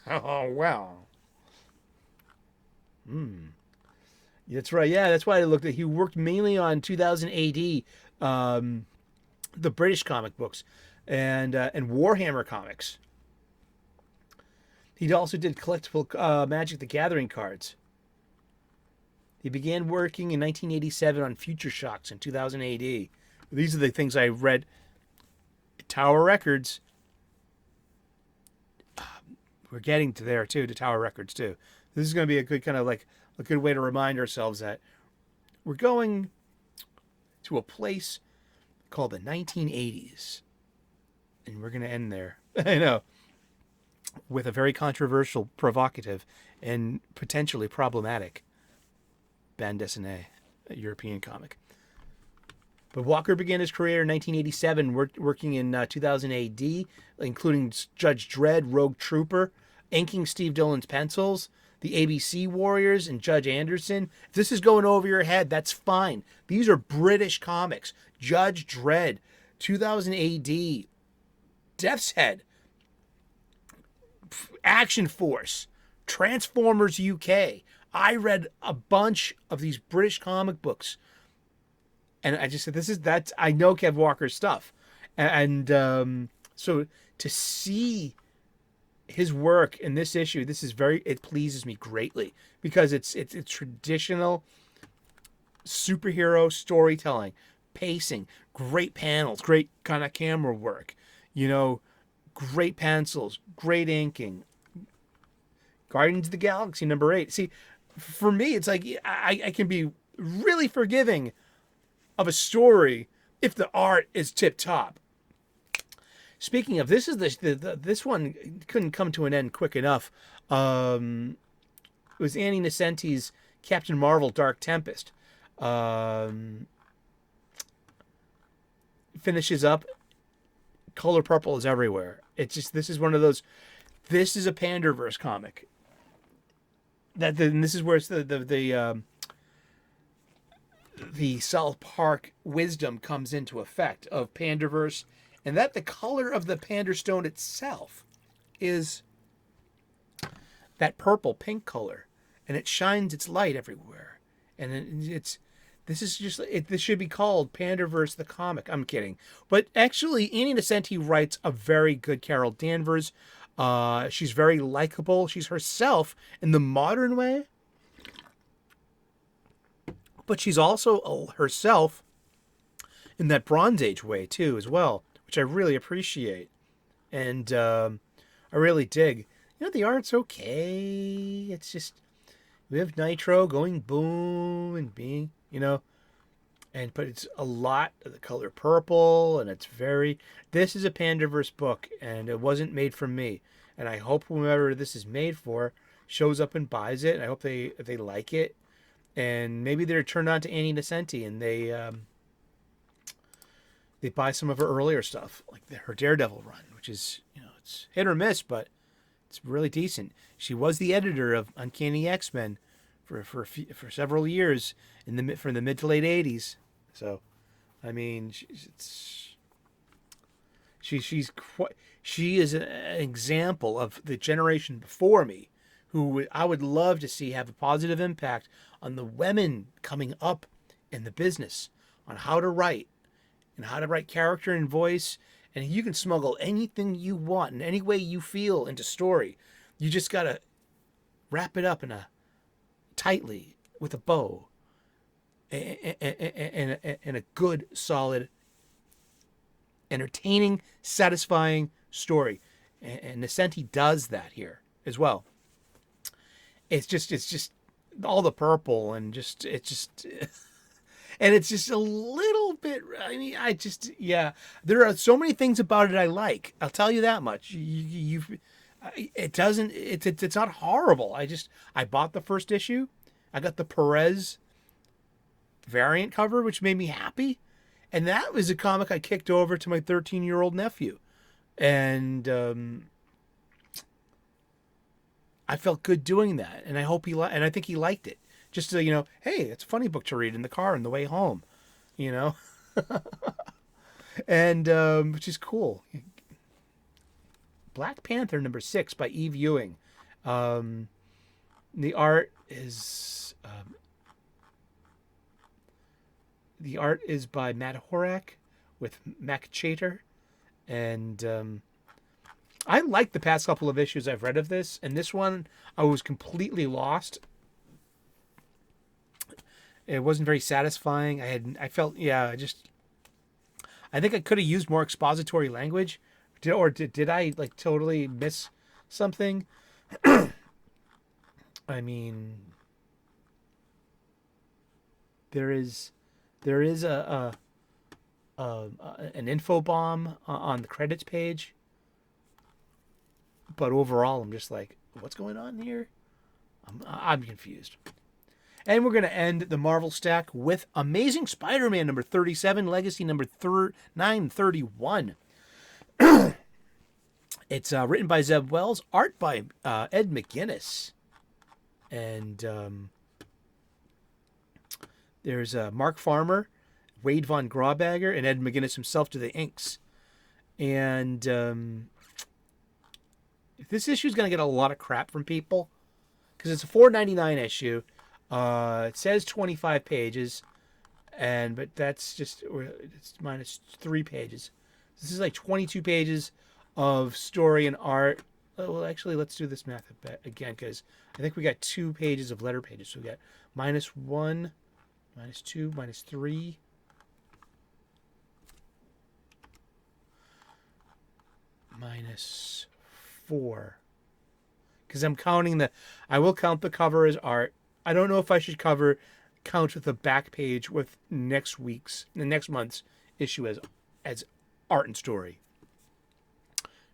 Oh, well. That's right. Yeah, that's why I looked at. He worked mainly on 2000 AD, the British comic books, and Warhammer comics. He also did collectible Magic the Gathering cards. He began working in 1987 on Future Shocks in 2000 AD. These are the things I read. Tower Records. We're getting to there too, to Tower Records too. This is going to be a good kind of like a good way to remind ourselves that we're going to a place called the 1980s, and we're going to end there. I know, with a very controversial, provocative, and potentially problematic bande dessinée, a European comic. But Walker began his career in 1987, working in 2000 AD, including Judge Dredd, Rogue Trooper, inking Steve Dillon's pencils, the ABC Warriors, and Judge Anderson. If this is going over your head, that's fine. These are British comics. Judge Dredd, 2000 AD, Death's Head, Action Force, Transformers UK. I read a bunch of these British comic books, and I just said, I know Kev Walker's stuff. And so to see his work in this issue, it pleases me greatly, because it's traditional superhero storytelling, pacing, great panels, great kind of camera work, great pencils, great inking. Guardians of the Galaxy #8. See, for me, it's like I can be really forgiving of a story if the art is tip top. Speaking of, this is this one couldn't come to an end quick enough. It was Annie Nesenti's Captain Marvel: Dark Tempest. Finishes up. Color purple is everywhere. It's just, this is one of those. This is a Panderverse comic. And this is where it's the South Park wisdom comes into effect of Panderverse, and that the color of the Panderstone itself is that purple pink color, and it shines its light everywhere. And this should be called Panderverse the comic. I'm kidding, but actually Annie Nesenti writes a very good Carol Danvers. She's very likable. She's herself in the modern way, but she's also herself in that Bronze Age way too, as well, which I really appreciate, and I really dig. The art's okay. It's just, we have Nitro going boom and being, but it's a lot of the color purple, and it's this is a Panderverse book, and it wasn't made for me. And I hope whoever this is made for shows up and buys it, and I hope they like it. And maybe they're turned on to Annie Nesenti, and they buy some of her earlier stuff, like her Daredevil run, which is, it's hit or miss, but it's really decent. She was the editor of Uncanny X-Men for several years from the mid to late 80s. So, I mean, she is an example of the generation before me, who I would love to see have a positive impact on the women coming up in the business, on how to write and how to write character and voice. And you can smuggle anything you want in any way you feel into story. You just got to wrap it up tightly with a bow and a good, solid, entertaining, satisfying story. And Nesenti does that here as well. It's just all the purple and and it's just a little bit. I mean, there are so many things about it I like. I'll tell you that much. It's not horrible. I bought the first issue. I got the Perez variant cover, which made me happy. And that was a comic I kicked over to my 13-year-old nephew. And I felt good doing that. And I hope and I think he liked it. Just to, hey, it's a funny book to read in the car on the way home, and which is cool. Black Panther #6 by Eve Ewing. The art is by Matt Horak with Mac Chater, and I like the past couple of issues I've read of this, and this one I was completely lost. It wasn't very satisfying. I think I could have used more expository language. Did I like totally miss something? I mean, there is an info bomb on the credits page, but overall I'm just like, what's going on here? I'm confused. And we're going to end the Marvel stack with Amazing Spider-Man #37, Legacy #931. It's written by Zeb Wells, art by Ed McGuinness. And there's Mark Farmer, Wade Von Grawbagger, and Ed McGuinness himself to the inks. And this issue is going to get a lot of crap from people because it's a $4.99 issue. It says 25 pages, but it's minus 3 pages. This is like 22 pages of story and art. Well, actually, let's do this math again because I think we got 2 pages of letter pages. So we got -1, -2, -3. -4. Because I'm counting I will count the cover as art. I don't know if I should count the back page with next month's issue as art and story.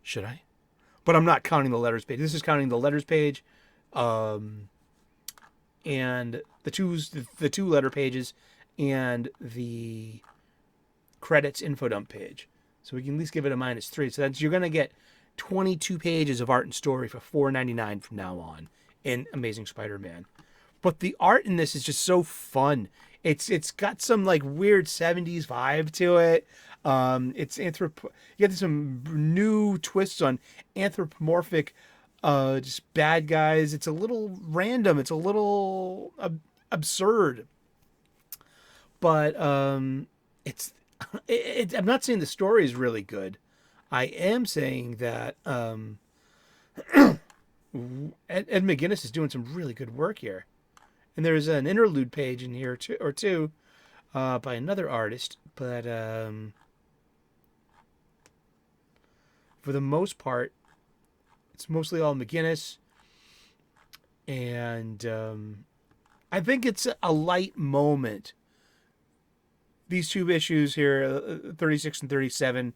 Should I? But I'm not counting the letters page. This is counting the letters page, and the two letter pages, and the credits info dump page. So we can at least give it a -3. So you're going to get 22 pages of art and story for $4.99 from now on in Amazing Spider-Man. But the art in this is just so fun. It's got some like weird 70s vibe to it. You get some new twists on anthropomorphic just bad guys. It's a little random. It's a little absurd. But I'm not saying the story is really good. I am saying that Ed McGuinness is doing some really good work here. And there's an interlude page in here too, by another artist. But for the most part, it's mostly all McGuinness. And I think it's a light moment. These 2 issues here, 36 and 37,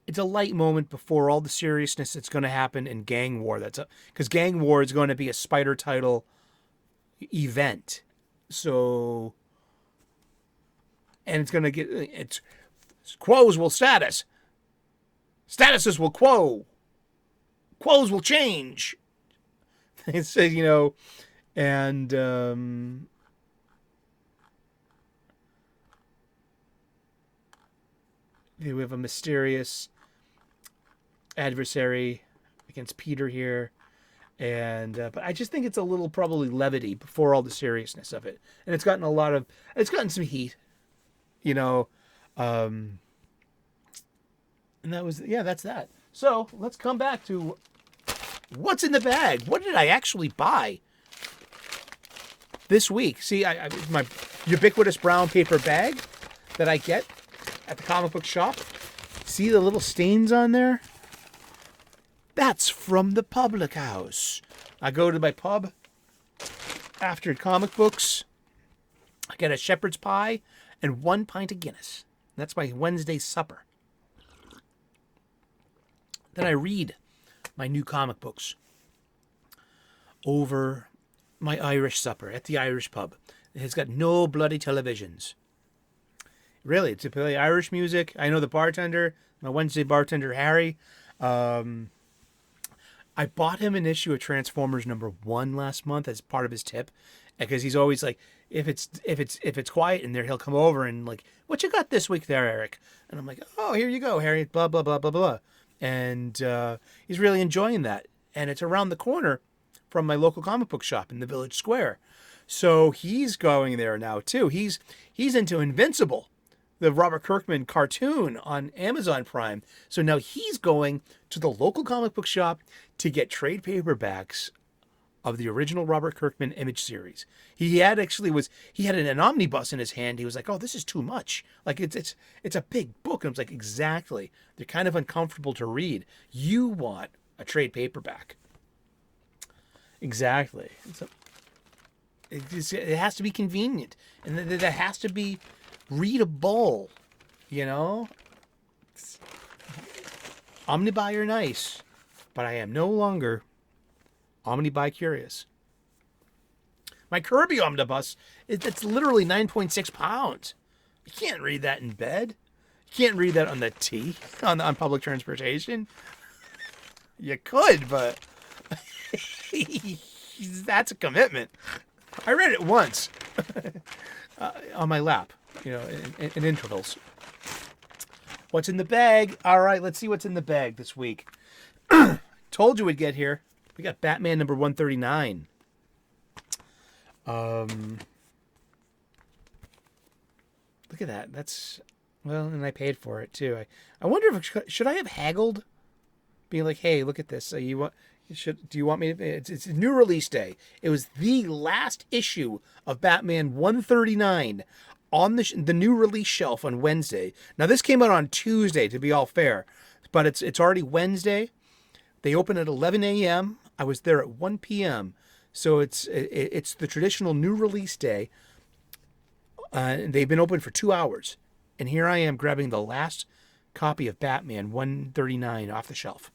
it's a light moment before all the seriousness that's going to happen in Gang War. Because Gang War is going to be a Spider title event. So, and it's going to get, quos will status. Statuses will quo. Quos will change. It's, and we have a mysterious adversary against Peter here, but I just think it's a little probably levity before all the seriousness of it, and it's gotten some heat, and that's that. So let's come back to what's in the bag. What did I actually buy this week? See, my ubiquitous brown paper bag that I get at the comic book shop. See the little stains on there? That's from the public house. I go to my pub after comic books. I get a shepherd's pie and 1 pint of Guinness. That's my Wednesday supper. Then I read my new comic books over my Irish supper at the Irish pub. It has got no bloody televisions. Really, to play Irish music. I know the bartender, my Wednesday bartender, Harry. I bought him an issue of Transformers #1 last month as part of his tip, because he's always like, if it's quiet in there, he'll come over and like, what you got this week there, Eric? And I'm like, oh, here you go, Harry. Blah blah blah blah blah. And he's really enjoying that. And it's around the corner from my local comic book shop in the Village Square. So he's going there now too. He's into Invincible, the Robert Kirkman cartoon on Amazon Prime. So now he's going to the local comic book shop to get trade paperbacks of the original Robert Kirkman Image series. He had an omnibus in his hand. He was like, "Oh, this is too much. Like it's a big book." And I was like, "Exactly. They're kind of uncomfortable to read. You want a trade paperback." Exactly. It has to be convenient, and that has to be readable. You know, omnibuy are nice, but I am no longer omnibuy curious. My Kirby omnibus, it's literally 9.6 pounds. You can't read that in bed. You can't read that on the T, on public transportation. You could, but that's a commitment. I read it once on my lap, in intervals. What's in the bag? All right, let's see what's in the bag this week. Told you we'd get here. We got Batman #139. Look at that. That's, well, and I paid for it too. I wonder if should I have haggled, being like, "Hey, look at this. Do you want me to?" It's a new release day. It was the last issue of Batman 139 on the new release shelf on Wednesday. Now this came out on Tuesday, to be all fair, but it's already Wednesday. They open at 11 a.m. I was there at 1 p.m. So it's the traditional new release day. They've been open for 2 hours. And here I am grabbing the last copy of Batman 139 off the shelf.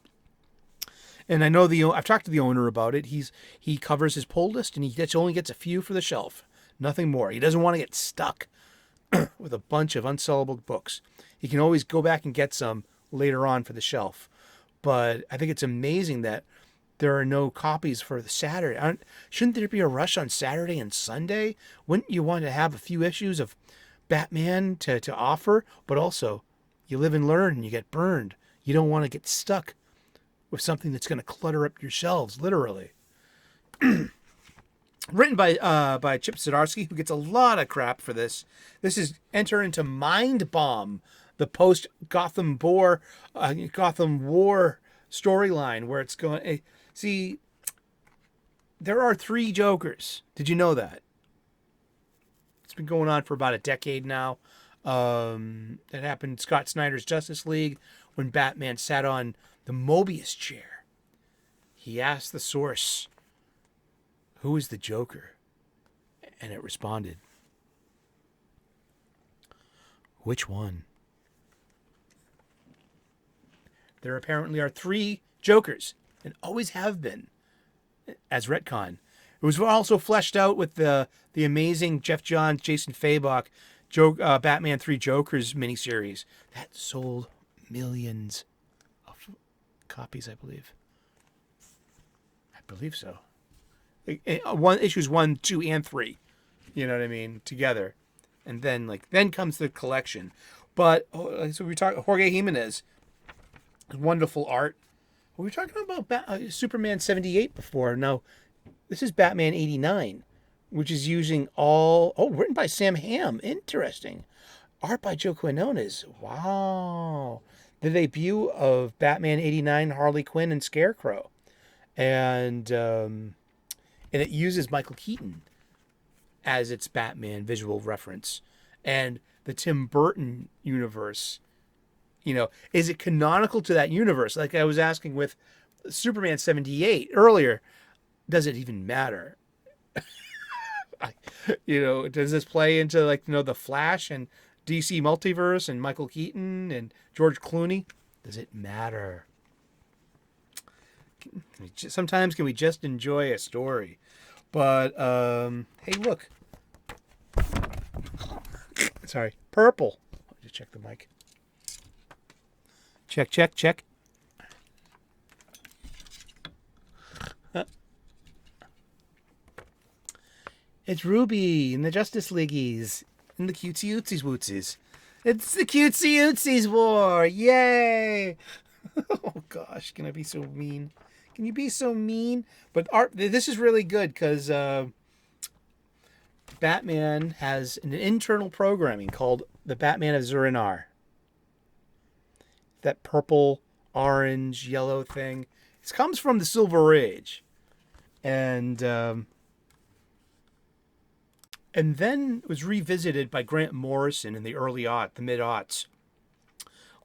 And I know I've talked to the owner about it. He covers his pull list, and he only gets a few for the shelf. Nothing more. He doesn't want to get stuck with a bunch of unsellable books. He can always go back and get some later on for the shelf. But I think it's amazing that there are no copies for the Saturday. Shouldn't there be a rush on Saturday and Sunday? Wouldn't you want to have a few issues of Batman to offer? But also, you live and learn and you get burned. You don't want to get stuck with something that's going to clutter up your shelves, literally. Written by Chip Zdarsky, who gets a lot of crap for this. This is Enter into Mind Bomb, the post-Gotham War storyline, where it's going. See, there are 3 Jokers. Did you know that? It's been going on for about a decade now. It happened in Scott Snyder's Justice League when Batman sat on the Mobius chair. He asked the source, "Who is the Joker?" And it responded, "Which one?" There apparently are 3 Jokers, and always have been, as retcon. It was also fleshed out with the amazing Jeff Johns, Jason Fabok, Batman 3 Jokers miniseries. That sold millions of copies, I believe. I believe so. Issues 1, 2, and 3. You know what I mean? Together. And then comes the collection. But, so we talk Jorge Jimenez. Wonderful art. We were talking about Superman 78 before. Now, this is Batman 89, which is using written by Sam Hamm. Interesting. Art by Joe Quinones. Wow. The debut of Batman 89, Harley Quinn, and Scarecrow. And it uses Michael Keaton as its Batman visual reference. And the Tim Burton universe Is it canonical to that universe? Like I was asking with Superman 78 earlier, does it even matter? Does this play into the Flash and DC Multiverse and Michael Keaton and George Clooney? Does it matter? Sometimes can we just enjoy a story? But hey, look. Sorry, purple. I'll just check the mic. Check, check, check. It's Ruby and the Justice Leagueies and the cutesy ootsies wootsies. It's the cutesy ootsies war! Yay! Oh gosh, can I be so mean? Can you be so mean? But this is really good because Batman has an internal programming called the Batman of Zur-En-Arrh. That purple, orange, yellow thing. It comes from the Silver Age. And then it was revisited by Grant Morrison in the mid-aughts,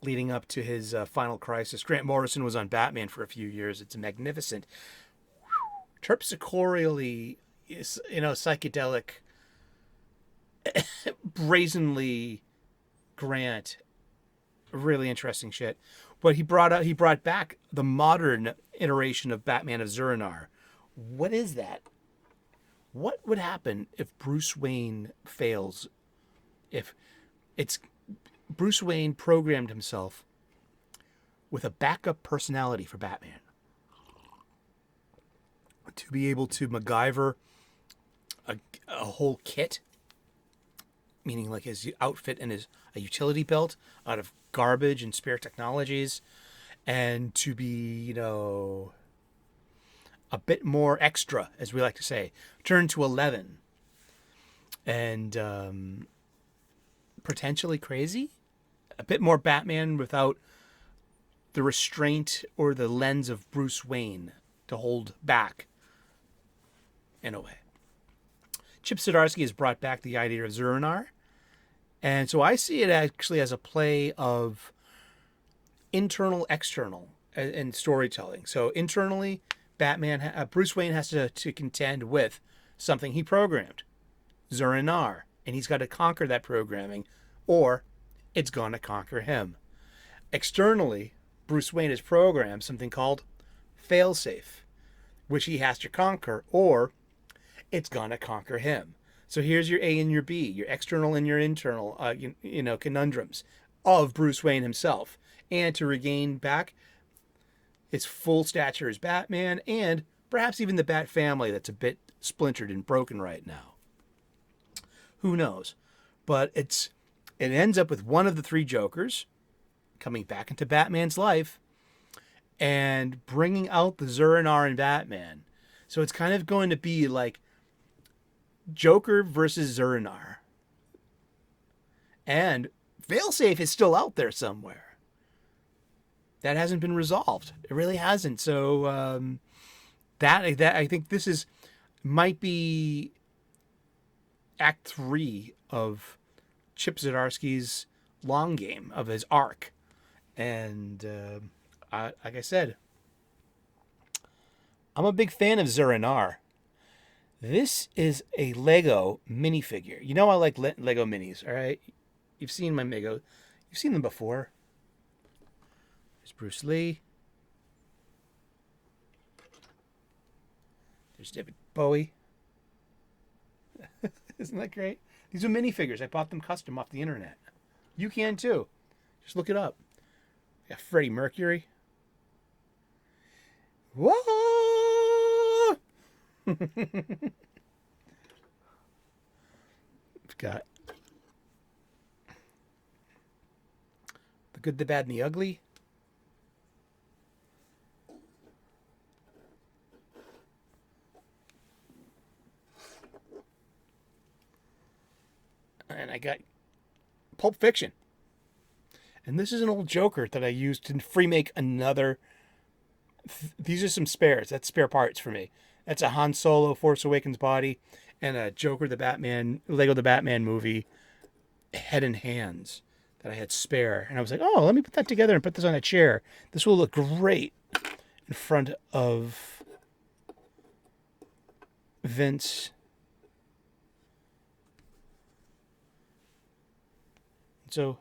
leading up to his Final Crisis. Grant Morrison was on Batman for a few years. It's magnificent, terpsichoreally, psychedelic, brazenly Grant. Really interesting shit. But he brought back the modern iteration of Batman of Zur-En-Arrh. What is that? What would happen if Bruce Wayne fails? If Bruce Wayne programmed himself with a backup personality for Batman to be able to MacGyver a whole kit, meaning like his outfit and a utility belt out of garbage and spare technologies, and to be, a bit more extra, as we like to say, turn to 11, and potentially crazy, a bit more Batman without the restraint or the lens of Bruce Wayne to hold back, in a way. Chip Zdarsky has brought back the idea of Zur-En-Arrh, and so I see it actually as a play of internal, external, and storytelling. So internally, Bruce Wayne has to contend with something he programmed, Zur-En-Arrh, and he's got to conquer that programming, or it's going to conquer him. Externally, Bruce Wayne has programmed something called failsafe, which he has to conquer, or it's going to conquer him. So here's your A and your B, your external and your internal, conundrums of Bruce Wayne himself, and to regain back its full stature as Batman, and perhaps even the Bat family that's a bit splintered and broken right now. Who knows? But it ends up with one of the three Jokers coming back into Batman's life and bringing out the Zur-En-Arrh in Batman. So it's kind of going to be like Joker versus Zur-En-Arrh. And failsafe is still out there somewhere. That hasn't been resolved. It really hasn't. So that I think this might be Act 3 of Chip Zdarsky's long game, of his arc. And like I said, I'm a big fan of Zur-En-Arrh. This is a Lego minifigure. You know I like Lego minis, all right? You've seen my Lego. You've seen them before. There's Bruce Lee. There's David Bowie. Isn't that great? These are minifigures. I bought them custom off the internet. You can too. Just look it up. We got Freddie Mercury. Whoa! We've got The Good, the Bad, and the Ugly. And I got Pulp Fiction. And this is an old Joker that I used to remake another. These are some spares. That's spare parts for me. That's a Han Solo Force Awakens body and a Joker the Batman, Lego the Batman movie, head and hands. that I had spare. And I was like, oh, let me put that together and put this on a chair. This will look great in front of Vince. So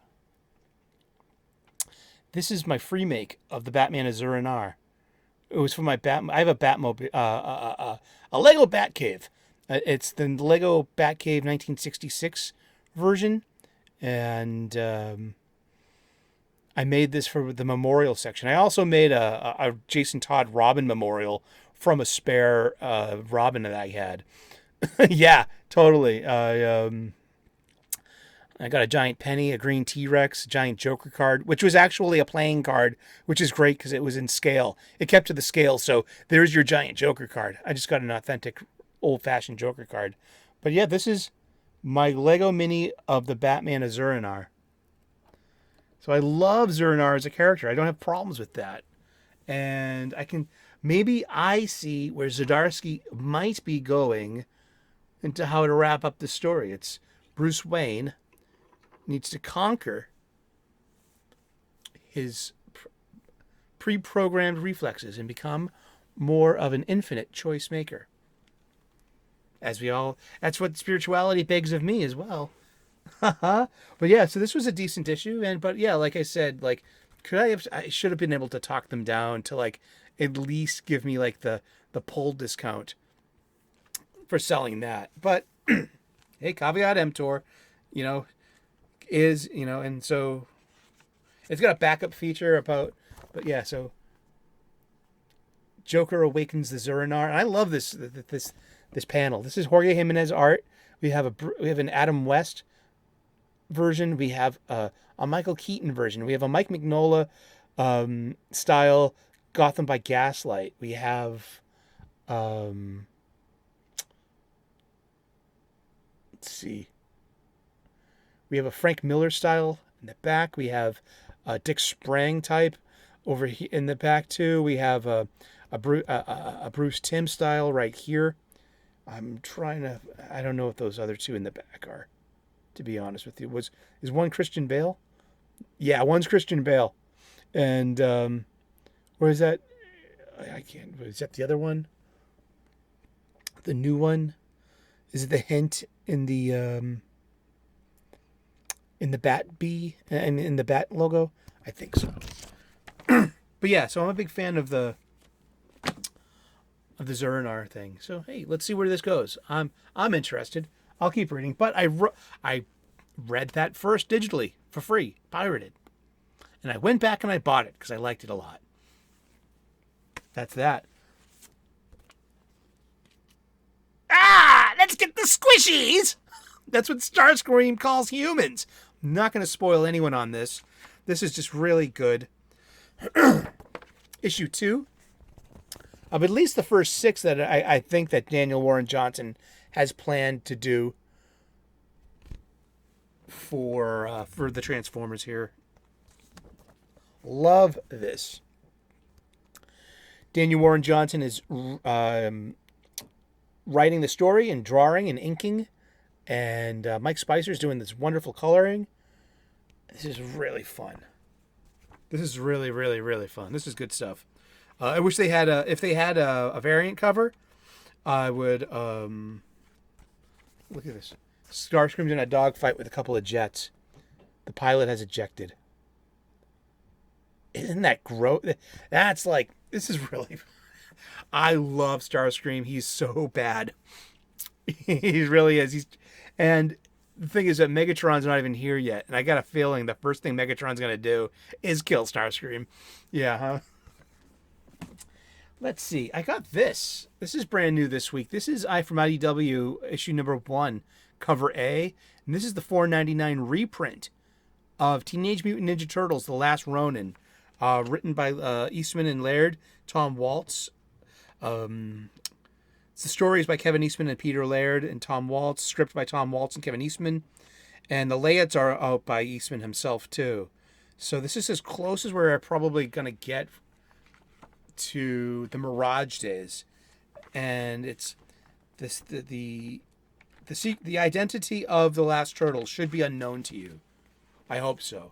this is my free make of the Batman Azur. It was for my I have a Batmobile, a Lego Batcave. It's the Lego Batcave 1966 version, and I made this for the memorial section. I also made a Jason Todd Robin memorial from a spare Robin that I had. Yeah, totally. I got a giant penny, a green T-Rex, a giant Joker card, which was actually a playing card, which is great because it was in scale. It kept to the scale, so there's your giant Joker card. I just got an authentic, old-fashioned Joker card. But yeah, this is my Lego mini of the Batman Azur. So I love Zur-En-Arrh as a character. I don't have problems with that. And maybe I see where Zdarsky might be going into how to wrap up the story. It's Bruce Wayne needs to conquer his pre-programmed reflexes and become more of an infinite choice maker. That's what spirituality begs of me as well. But yeah, so this was a decent issue, but yeah, like I said, like I should have been able to talk them down to like at least give me like the pull discount for selling that. But hey, caveat emptor, and so it's got a backup feature about, but yeah, so Joker awakens the Zur-En-Arrh, and I love this panel. This is Jorge Jimenez art. We have an Adam West version. We have a Michael Keaton version. We have a Mike Mignola style Gotham by Gaslight. We have let's see. We have a Frank Miller style in the back. We have a Dick Sprang type over here in the back too. We have a Bruce Timm style right here. I don't know what those other two in the back are, to be honest with you. Is one Christian Bale? Yeah, one's Christian Bale. And where is that? I can't. Is that the other one? The new one? Is it the hint in the Bat Bee and in the Bat logo? I think so. But yeah, so I'm a big fan of the Zur-En-Arrh thing. So hey, let's see where this goes. I'm interested. I'll keep reading. But I read that first digitally for free, pirated, and I went back and I bought it because I liked it a lot. That's that. Let's get the squishies. That's what Starscream calls humans. I'm not going to spoil anyone on this. This is just really good. Issue 2 of at least the first 6 that I think that Daniel Warren Johnson has planned to do for the Transformers here. Love this. Daniel Warren Johnson is writing the story and drawing and inking, and Mike Spicer's doing this wonderful coloring. This is really fun. This is really, really, really fun. This is good stuff. I wish they had if they had a variant cover, I would look at this. Starscream's in a dogfight with a couple of jets. The pilot has ejected. Isn't that gross? That's like, this is really... I love Starscream. He's so bad. He really is. And the thing is that Megatron's not even here yet. And I got a feeling the first thing Megatron's going to do is kill Starscream. Yeah, huh? Let's see. I got this. This is brand new this week. This is from IDW issue number 1, cover A. And this is the $4.99 reprint of Teenage Mutant Ninja Turtles, The Last Ronin. Written by Eastman and Laird, Tom Waltz. The story is by Kevin Eastman and Peter Laird and Tom Waltz. Script by Tom Waltz and Kevin Eastman. And the layouts are out by Eastman himself, too. So this is as close as we're probably going to get to the Mirage days. And it's this the identity of the last turtle should be unknown to you. I hope so.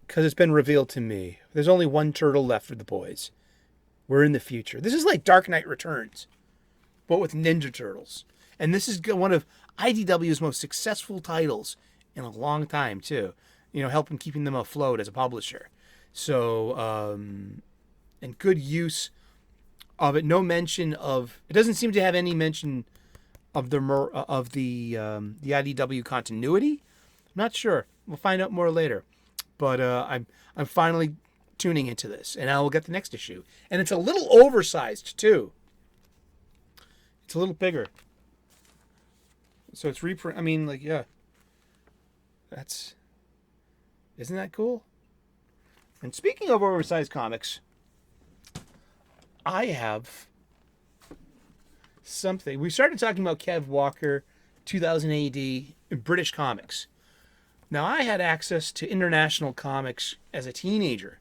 Because it's been revealed to me. There's only one turtle left for the boys. We're in the future. This is like Dark Knight Returns, but with Ninja Turtles. And this is one of IDW's most successful titles in a long time, too. You know, helping keeping them afloat as a publisher. So, and good use of it. No mention of... It doesn't seem to have any mention of the IDW continuity. I'm not sure. We'll find out more later. But I'm finally tuning into this, and I will get the next issue. And it's a little oversized, too. It's a little bigger. So it's reprint. I mean, like, yeah. Isn't that cool? And speaking of oversized comics, I have something. We started talking about Kev Walker, 2000 AD, British comics. Now, I had access to international comics as a teenager,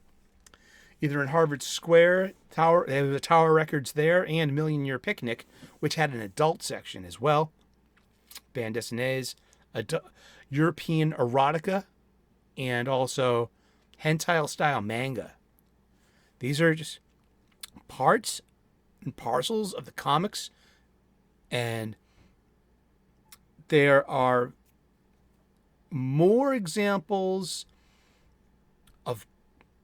either in Harvard Square, Tower, there was a Tower Records there, and Million Year Picnic, which had an adult section as well. Bande dessinées, European erotica, and also hentai-style manga. These are just parts and parcels of the comics, and there are more examples of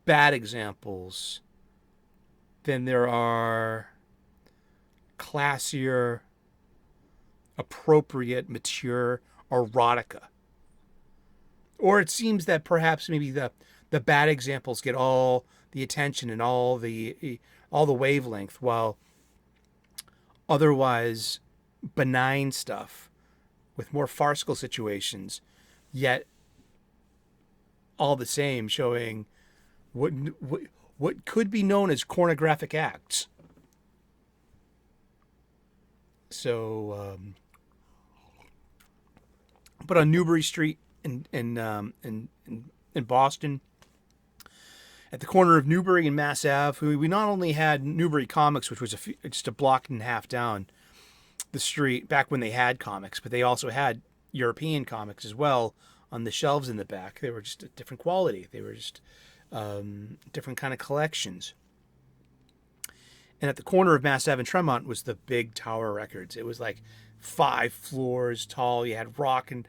bad examples than there are classier, appropriate, mature erotica. Or it seems that perhaps maybe the bad examples get all the attention and all the wavelength, while otherwise benign stuff with more farcical situations, yet all the same showing what could be known as pornographic acts. So, but on Newbury Street in Boston, at the corner of Newbury and Mass Ave, we not only had Newbury Comics, which was just a block and a half down the street back when they had comics, but they also had European comics as well on the shelves in the back. They were just a different quality. They were just different kind of collections. And at the corner of Mass Ave and Tremont was the big Tower Records. It was like 5 floors tall. You had rock and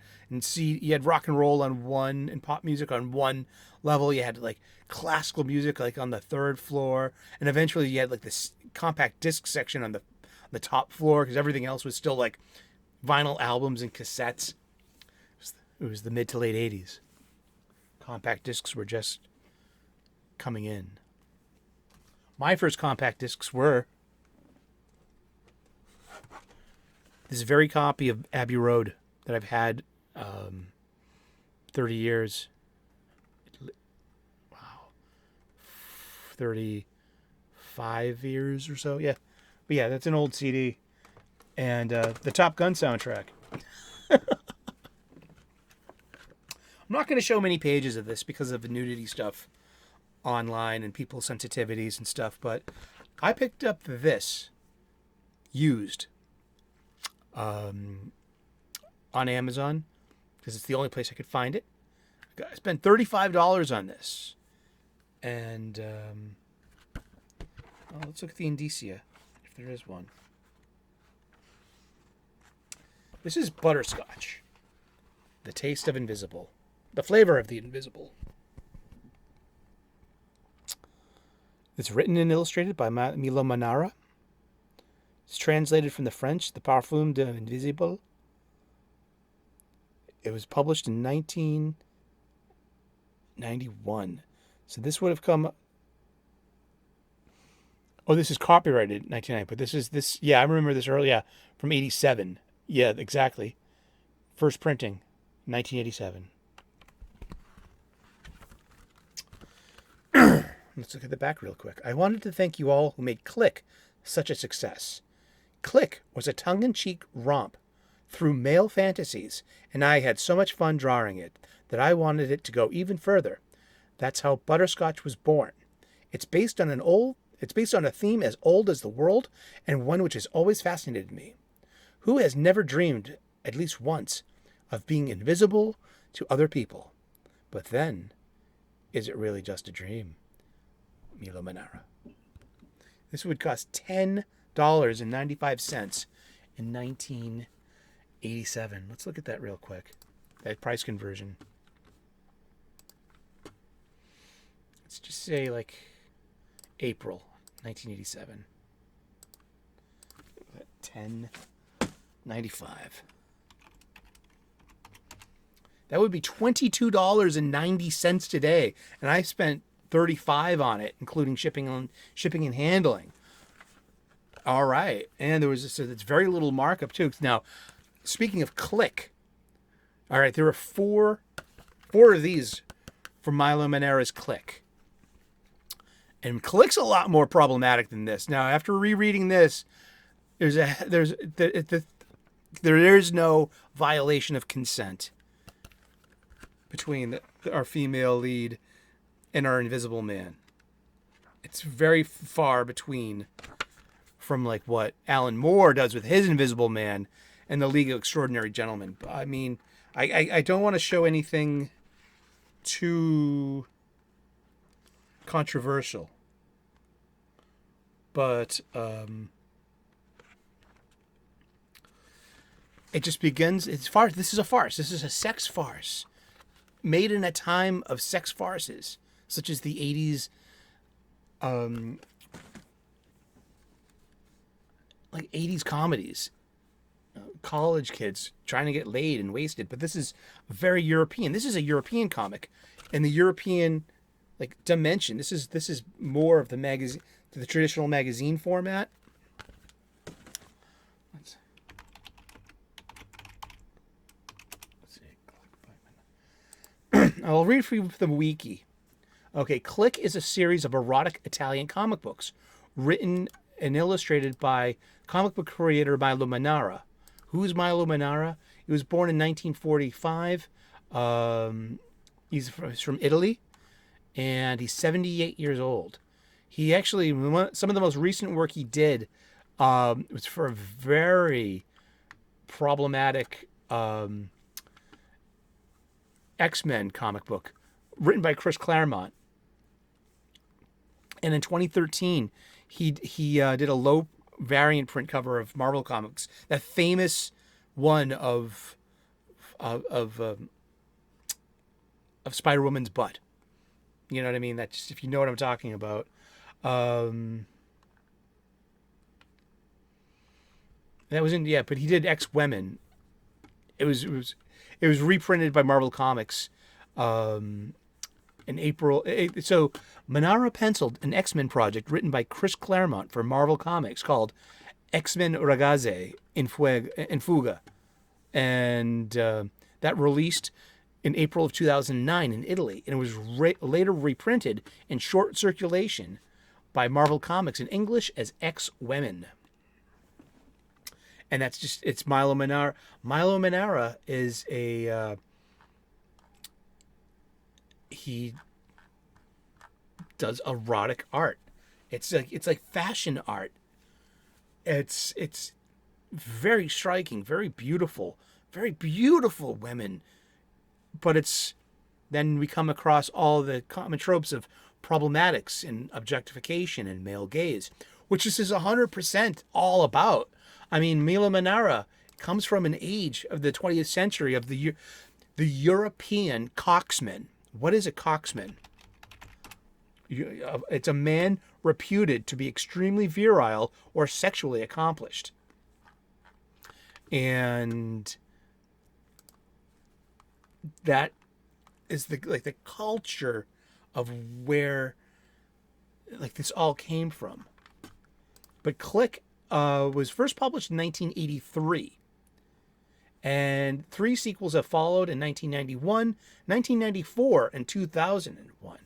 you had rock and roll on one and pop music on one level. You had like classical music like on the 3rd floor, and eventually you had like this compact disc section on the top floor, because everything else was still like vinyl albums and cassettes. It was the mid to late 80s. Compact discs were just coming in. My first compact discs were this very copy of Abbey Road that I've had 30 years. Wow. 35 years or so. Yeah. But yeah, that's an old CD. And the Top Gun soundtrack. I'm not going to show many pages of this because of the nudity stuff online and people's sensitivities and stuff, but I picked up this used on Amazon because it's the only place I could find it. I spent $35 on this, and let's look at the indicia if there is one. This is butterscotch, the taste of invisible, the flavor of the invisible. It's written and illustrated by Milo Manara. It's translated from the French, the Parfum de Invisible. It was published in 1991. So this would have come... Oh, this is copyrighted 1990, but this... Yeah, I remember this early, yeah, from 87. Yeah, exactly. First printing, 1987. Let's look at the back real quick. I wanted to thank you all who made Click such a success. Click was a tongue-in-cheek romp through male fantasies, and I had so much fun drawing it that I wanted it to go even further. That's how Butterscotch was born. It's based on a theme as old as the world, and one which has always fascinated me. Who has never dreamed, at least once, of being invisible, to other people. But then, is it really just a dream? Milo Manara. This would cost $10.95 in 1987. Let's look at that real quick. That price conversion. Let's just say like April 1987. $10.95. That would be $22.90 today, and I spent $35 on it, including shipping and handling. All right, and there was it's very little markup too. Now, speaking of Click, all right, there are four of these from Milo Manara's Click, and Click's a lot more problematic than this. Now, after rereading this, there is no violation of consent between our female lead and our Invisible Man. It's very far between from like what Alan Moore does with his Invisible Man and the League of Extraordinary Gentlemen. I mean, I don't want to show anything too controversial, but it just begins. It's farce. This is a farce. This is a sex farce made in a time of sex farces, such as the 80s, like 80s comedies. College kids trying to get laid and wasted. But this is very European. This is a European comic. In the European like dimension, this is more of the magazine, the traditional magazine format. I'll read for you the wiki. Okay, Click is a series of erotic Italian comic books written and illustrated by comic book creator Milo Manara. Who's Milo Manara? He was born in 1945. He's from Italy, and he's 78 years old. He actually, some of the most recent work he did was for a very problematic X-Men comic book written by Chris Claremont. And in 2013, he did a low variant print cover of Marvel Comics, that famous one of Spider-Woman's butt. You know what I mean? That's just, if you know what I'm talking about. That was in, yeah, but he did X-Women. It was reprinted by Marvel Comics in April. So Manara penciled an X-Men project written by Chris Claremont for Marvel Comics called X-Men Ragazze in Fuga. And that released in April of 2009 in Italy. And it was later reprinted in short circulation by Marvel Comics in English as X-Women. And that's just, it's Milo Manara. Milo Manara is he does erotic art. It's like fashion art. It's very striking, very beautiful women. But then we come across all the common tropes of problematics and objectification and male gaze, which this is 100% all about. I mean, Milo Manara comes from an age of the 20th century of the European coxman. What is a coxman? It's a man reputed to be extremely virile or sexually accomplished. And that is the culture of where like this all came from. But Click was first published in 1983. And 3 sequels have followed in 1991, 1994, and 2001.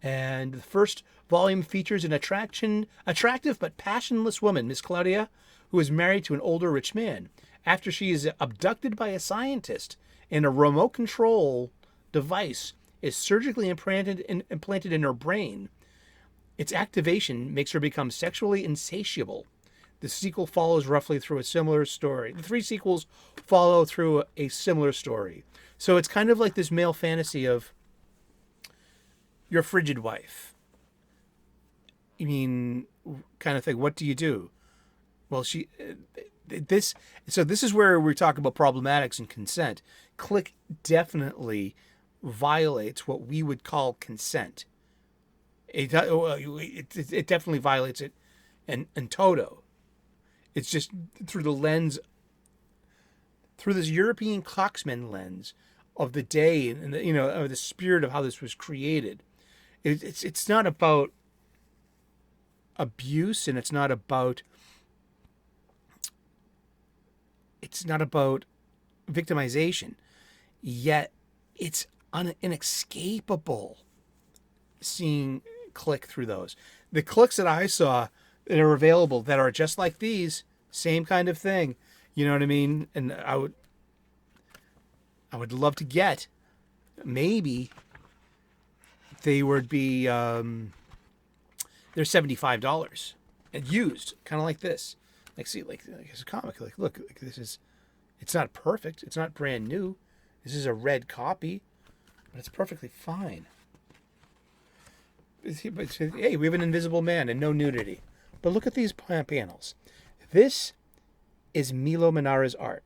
And the first volume features an attractive but passionless woman, Miss Claudia, who is married to an older rich man. After she is abducted by a scientist and a remote control device is surgically implanted in her brain, its activation makes her become sexually insatiable. The sequel follows roughly through a similar story. The 3 sequels follow through a similar story. So it's kind of like this male fantasy of your frigid wife. I mean, kind of thing. What do you do? Well, this is where we talk about problematics and consent. Click definitely violates what we would call consent. It definitely violates it, and toto. It's just through the lens, through this European cocksman lens of the day and of the spirit of how this was created. It's not about abuse, and it's not about victimization. Yet it's inescapable seeing Click through those. The clicks that I saw that are available that are just like these, same kind of thing. You know what I mean? And I would love to get, maybe they would be they're $75 and used, kind of like this. Like, see, like it's a comic. Like, look, like it's not perfect. It's not brand new. This is a red copy, but it's perfectly fine. But hey, we have an invisible man and no nudity. But look at these panels. This is Milo Manara's art.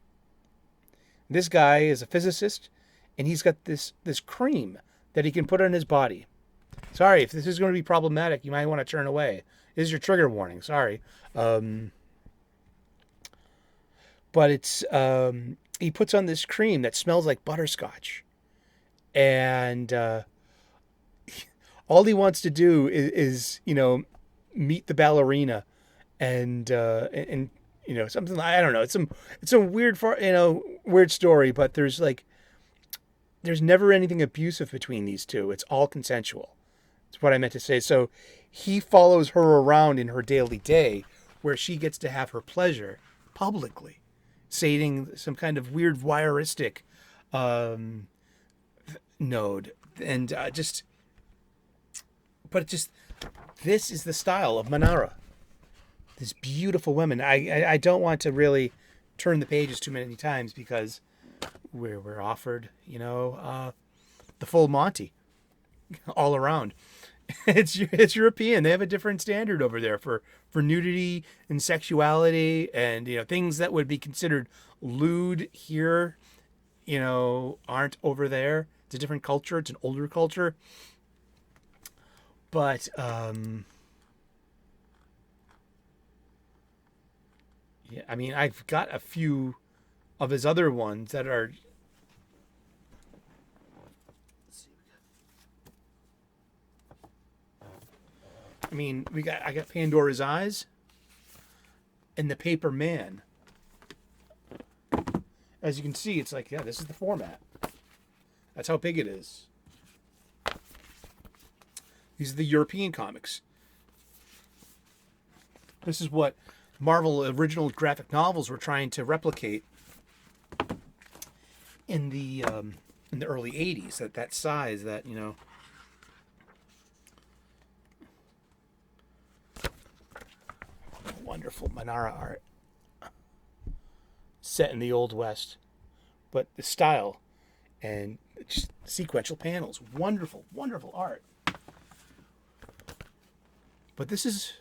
This guy is a physicist, and he's got this cream that he can put on his body. Sorry, if this is going to be problematic, you might want to turn away. This is your trigger warning. Sorry. But it's he puts on this cream that smells like butterscotch, and all he wants to do is meet the ballerina, and something, I don't know. It's some weird weird story, but there's never anything abusive between these two. It's all consensual. That's what I meant to say. So he follows her around in her daily day, where she gets to have her pleasure publicly, stating some kind of weird voyeuristic node, and this is the style of Manara. This beautiful women. I don't want to really turn the pages too many times, because we're offered, the full Monty all around. It's European. They have a different standard over there for nudity and sexuality, and things that would be considered lewd here, aren't over there. It's a different culture. It's an older culture. But yeah, I mean, I've got a few of his other ones that are. I mean, I got Pandora's Eyes and The Paper Man. As you can see, it's like, yeah, this is the format. That's how big it is. These are the European comics. This is what Marvel original graphic novels were trying to replicate in the early 80s, that size, that wonderful Manara art set in the Old West, but the style and just sequential panels, wonderful art. But this is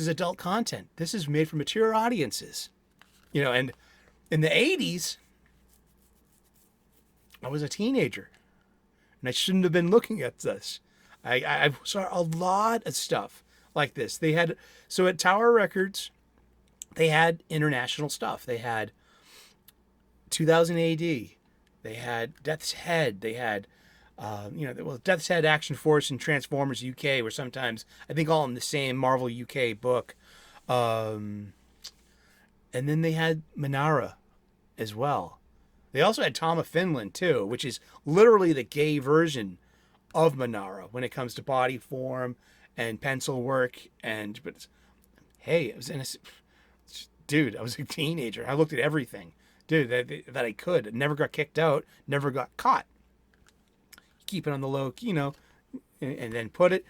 adult content. This is made for mature audiences. And in the 80s, I was a teenager, and I shouldn't have been looking at this. I saw a lot of stuff like this. They had, so at Tower Records, they had international stuff. They had 2000 AD. They had Death's Head. They had, Death's Head, Action Force, and Transformers UK were sometimes, I think, all in the same Marvel UK book. And then they had Manara as well. They also had Tom of Finland too, which is literally the gay version of Manara when it comes to body form and pencil work. But hey, I was I was a teenager. I looked at everything, dude, that I could. Never got kicked out. Never got caught. Keep it on the low, and then put it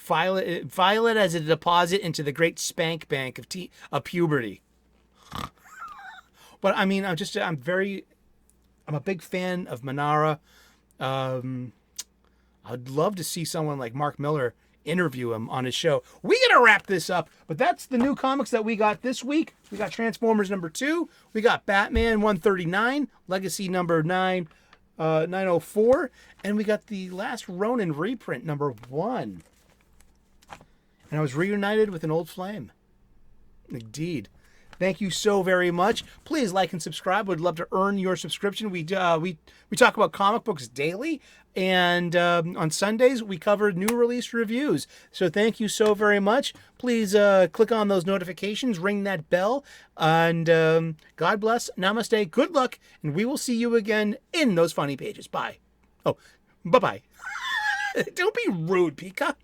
File it as a deposit into the great spank bank of puberty. But I mean, I'm a big fan of Manara. I'd love to see someone like Mark Miller interview him on his show. We gotta wrap this up, but that's the new comics that we got this week. We got Transformers #2. We got Batman 139, Legacy number 904, and we got the Last Ronin reprint #1. And I was reunited with an old flame. Indeed. Thank you so very much. Please like and subscribe. We'd love to earn your subscription. We talk about comic books daily, and on Sundays we cover new release reviews. So thank you so very much. Please click on those notifications, ring that bell, and God bless, namaste, good luck, and we will see you again in those funny pages. Bye. Oh, bye-bye. Don't be rude, Pika.